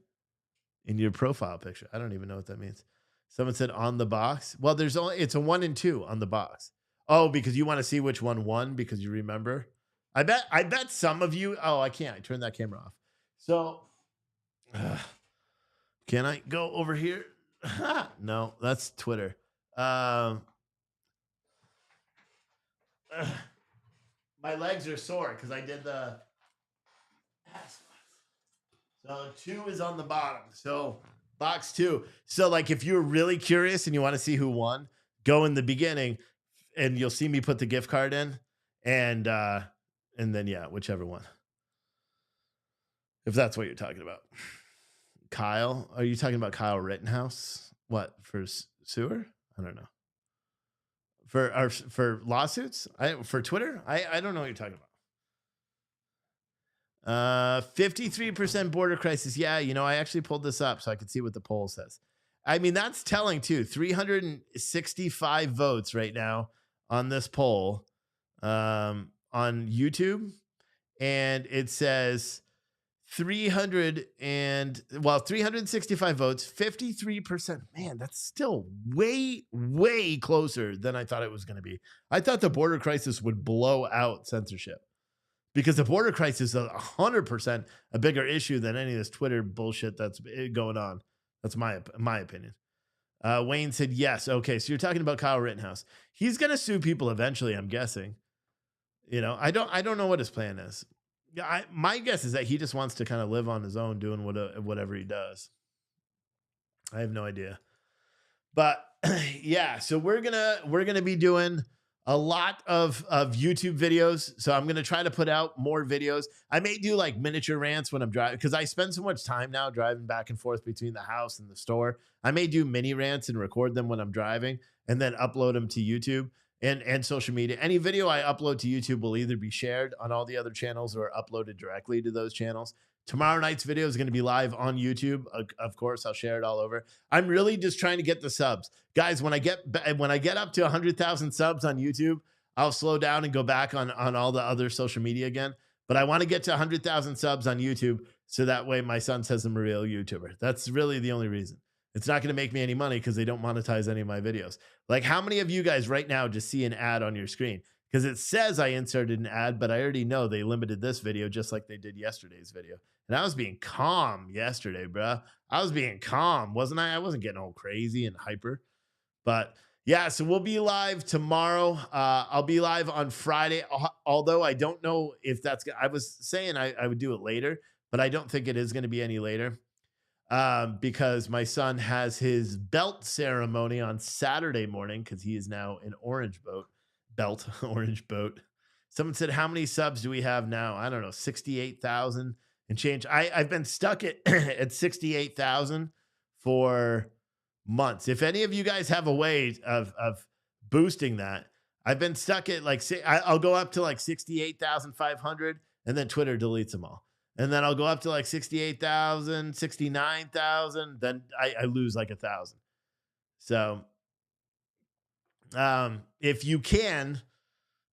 in your profile picture? I don't even know what that means. Someone said on the box. Well, it's a 1 and 2 on the box. Oh, because you want to see which one won because you remember. I bet some of you. Oh, I can't. I turned that camera off. So, can I go over here? No, that's Twitter. My legs are sore because I did the. So 2 is on the bottom. So box 2. So like if you're really curious and you want to see who won, go in the beginning and you'll see me put the gift card in and then yeah, whichever one. If that's what you're talking about. Kyle, are you talking about Kyle Rittenhouse? What, for sewer? I don't know. For lawsuits? For Twitter? I don't know what you're talking about. 53% border crisis. Yeah, I actually pulled this up so I could see what the poll says. I mean, that's telling too. 365 votes right now on this poll on YouTube. And it says 365 votes, 53%. Man, that's still way, way closer than I thought it was going to be. I thought the border crisis would blow out censorship. Because the border crisis is 100% a bigger issue than any of this Twitter bullshit that's going on. That's my opinion. Wayne said yes. Okay, so you're talking about Kyle Rittenhouse. He's gonna sue people eventually, I'm guessing. I don't know what his plan is. My guess is that he just wants to kind of live on his own, doing whatever he does. I have no idea. But yeah, so we're gonna be doing a lot of YouTube videos. So I'm going to try to put out more videos. I may do like miniature rants when I'm driving because I spend so much time now driving back and forth between the house and the store. I may do mini rants and record them when I'm driving and then upload them to YouTube and social media. Any video I upload to YouTube will either be shared on all the other channels or uploaded directly to those channels. Tomorrow night's video is going to be live on YouTube. Of course, I'll share it all over. I'm really just trying to get the subs. Guys, when I get up to 100,000 subs on YouTube, I'll slow down and go back on all the other social media again. But I want to get to 100,000 subs on YouTube so that way my son says I'm a real YouTuber. That's really the only reason. It's not going to make me any money because they don't monetize any of my videos. Like how many of you guys right now just see an ad on your screen? Because it says I inserted an ad, but I already know they limited this video just like they did yesterday's video. And I was being calm yesterday, bro. I was being calm, wasn't I? I wasn't getting all crazy and hyper. But yeah, so we'll be live tomorrow. I'll be live on Friday, although I don't know if that's – I was saying I would do it later, but I don't think it is going to be any later because my son has his belt ceremony on Saturday morning because he is now an orange boat. Someone said, how many subs do we have now? I don't know, 68,000 and change. I've been stuck at 68,000 for months. If any of you guys have a way of boosting that, I've been stuck at like, I'll go up to like 68,500 and then Twitter deletes them all. And then I'll go up to like 68,000, 69,000. Then I lose like 1,000. So if you can,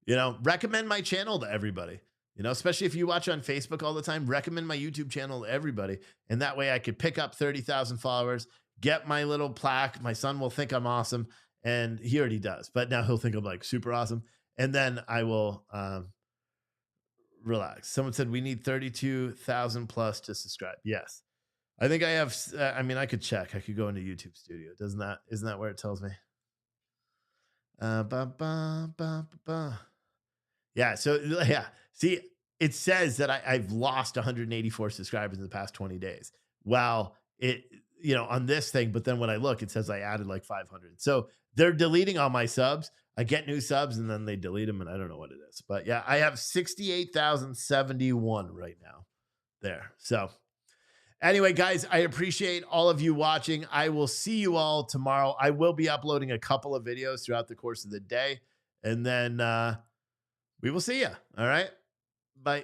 recommend my channel to everybody, especially if you watch on Facebook all the time, recommend my YouTube channel to everybody. And that way I could pick up 30,000 followers, get my little plaque. My son will think I'm awesome. And he already does, but now he'll think I'm like super awesome. And then I will relax. Someone said we need 32,000 plus to subscribe. Yes. I think I have, I could check. I could go into YouTube Studio. Isn't that where it tells me? Yeah. So yeah. See, it says that I've lost 184 subscribers in the past 20 days. Well, on this thing, but then when I look, it says I added like 500. So they're deleting all my subs. I get new subs and then they delete them and I don't know what it is. But yeah, I have 68,071 right now there. So Anyway, guys, I appreciate all of you watching. I will see you all tomorrow. I will be uploading a couple of videos throughout the course of the day, and then we will see you. All right. Bye.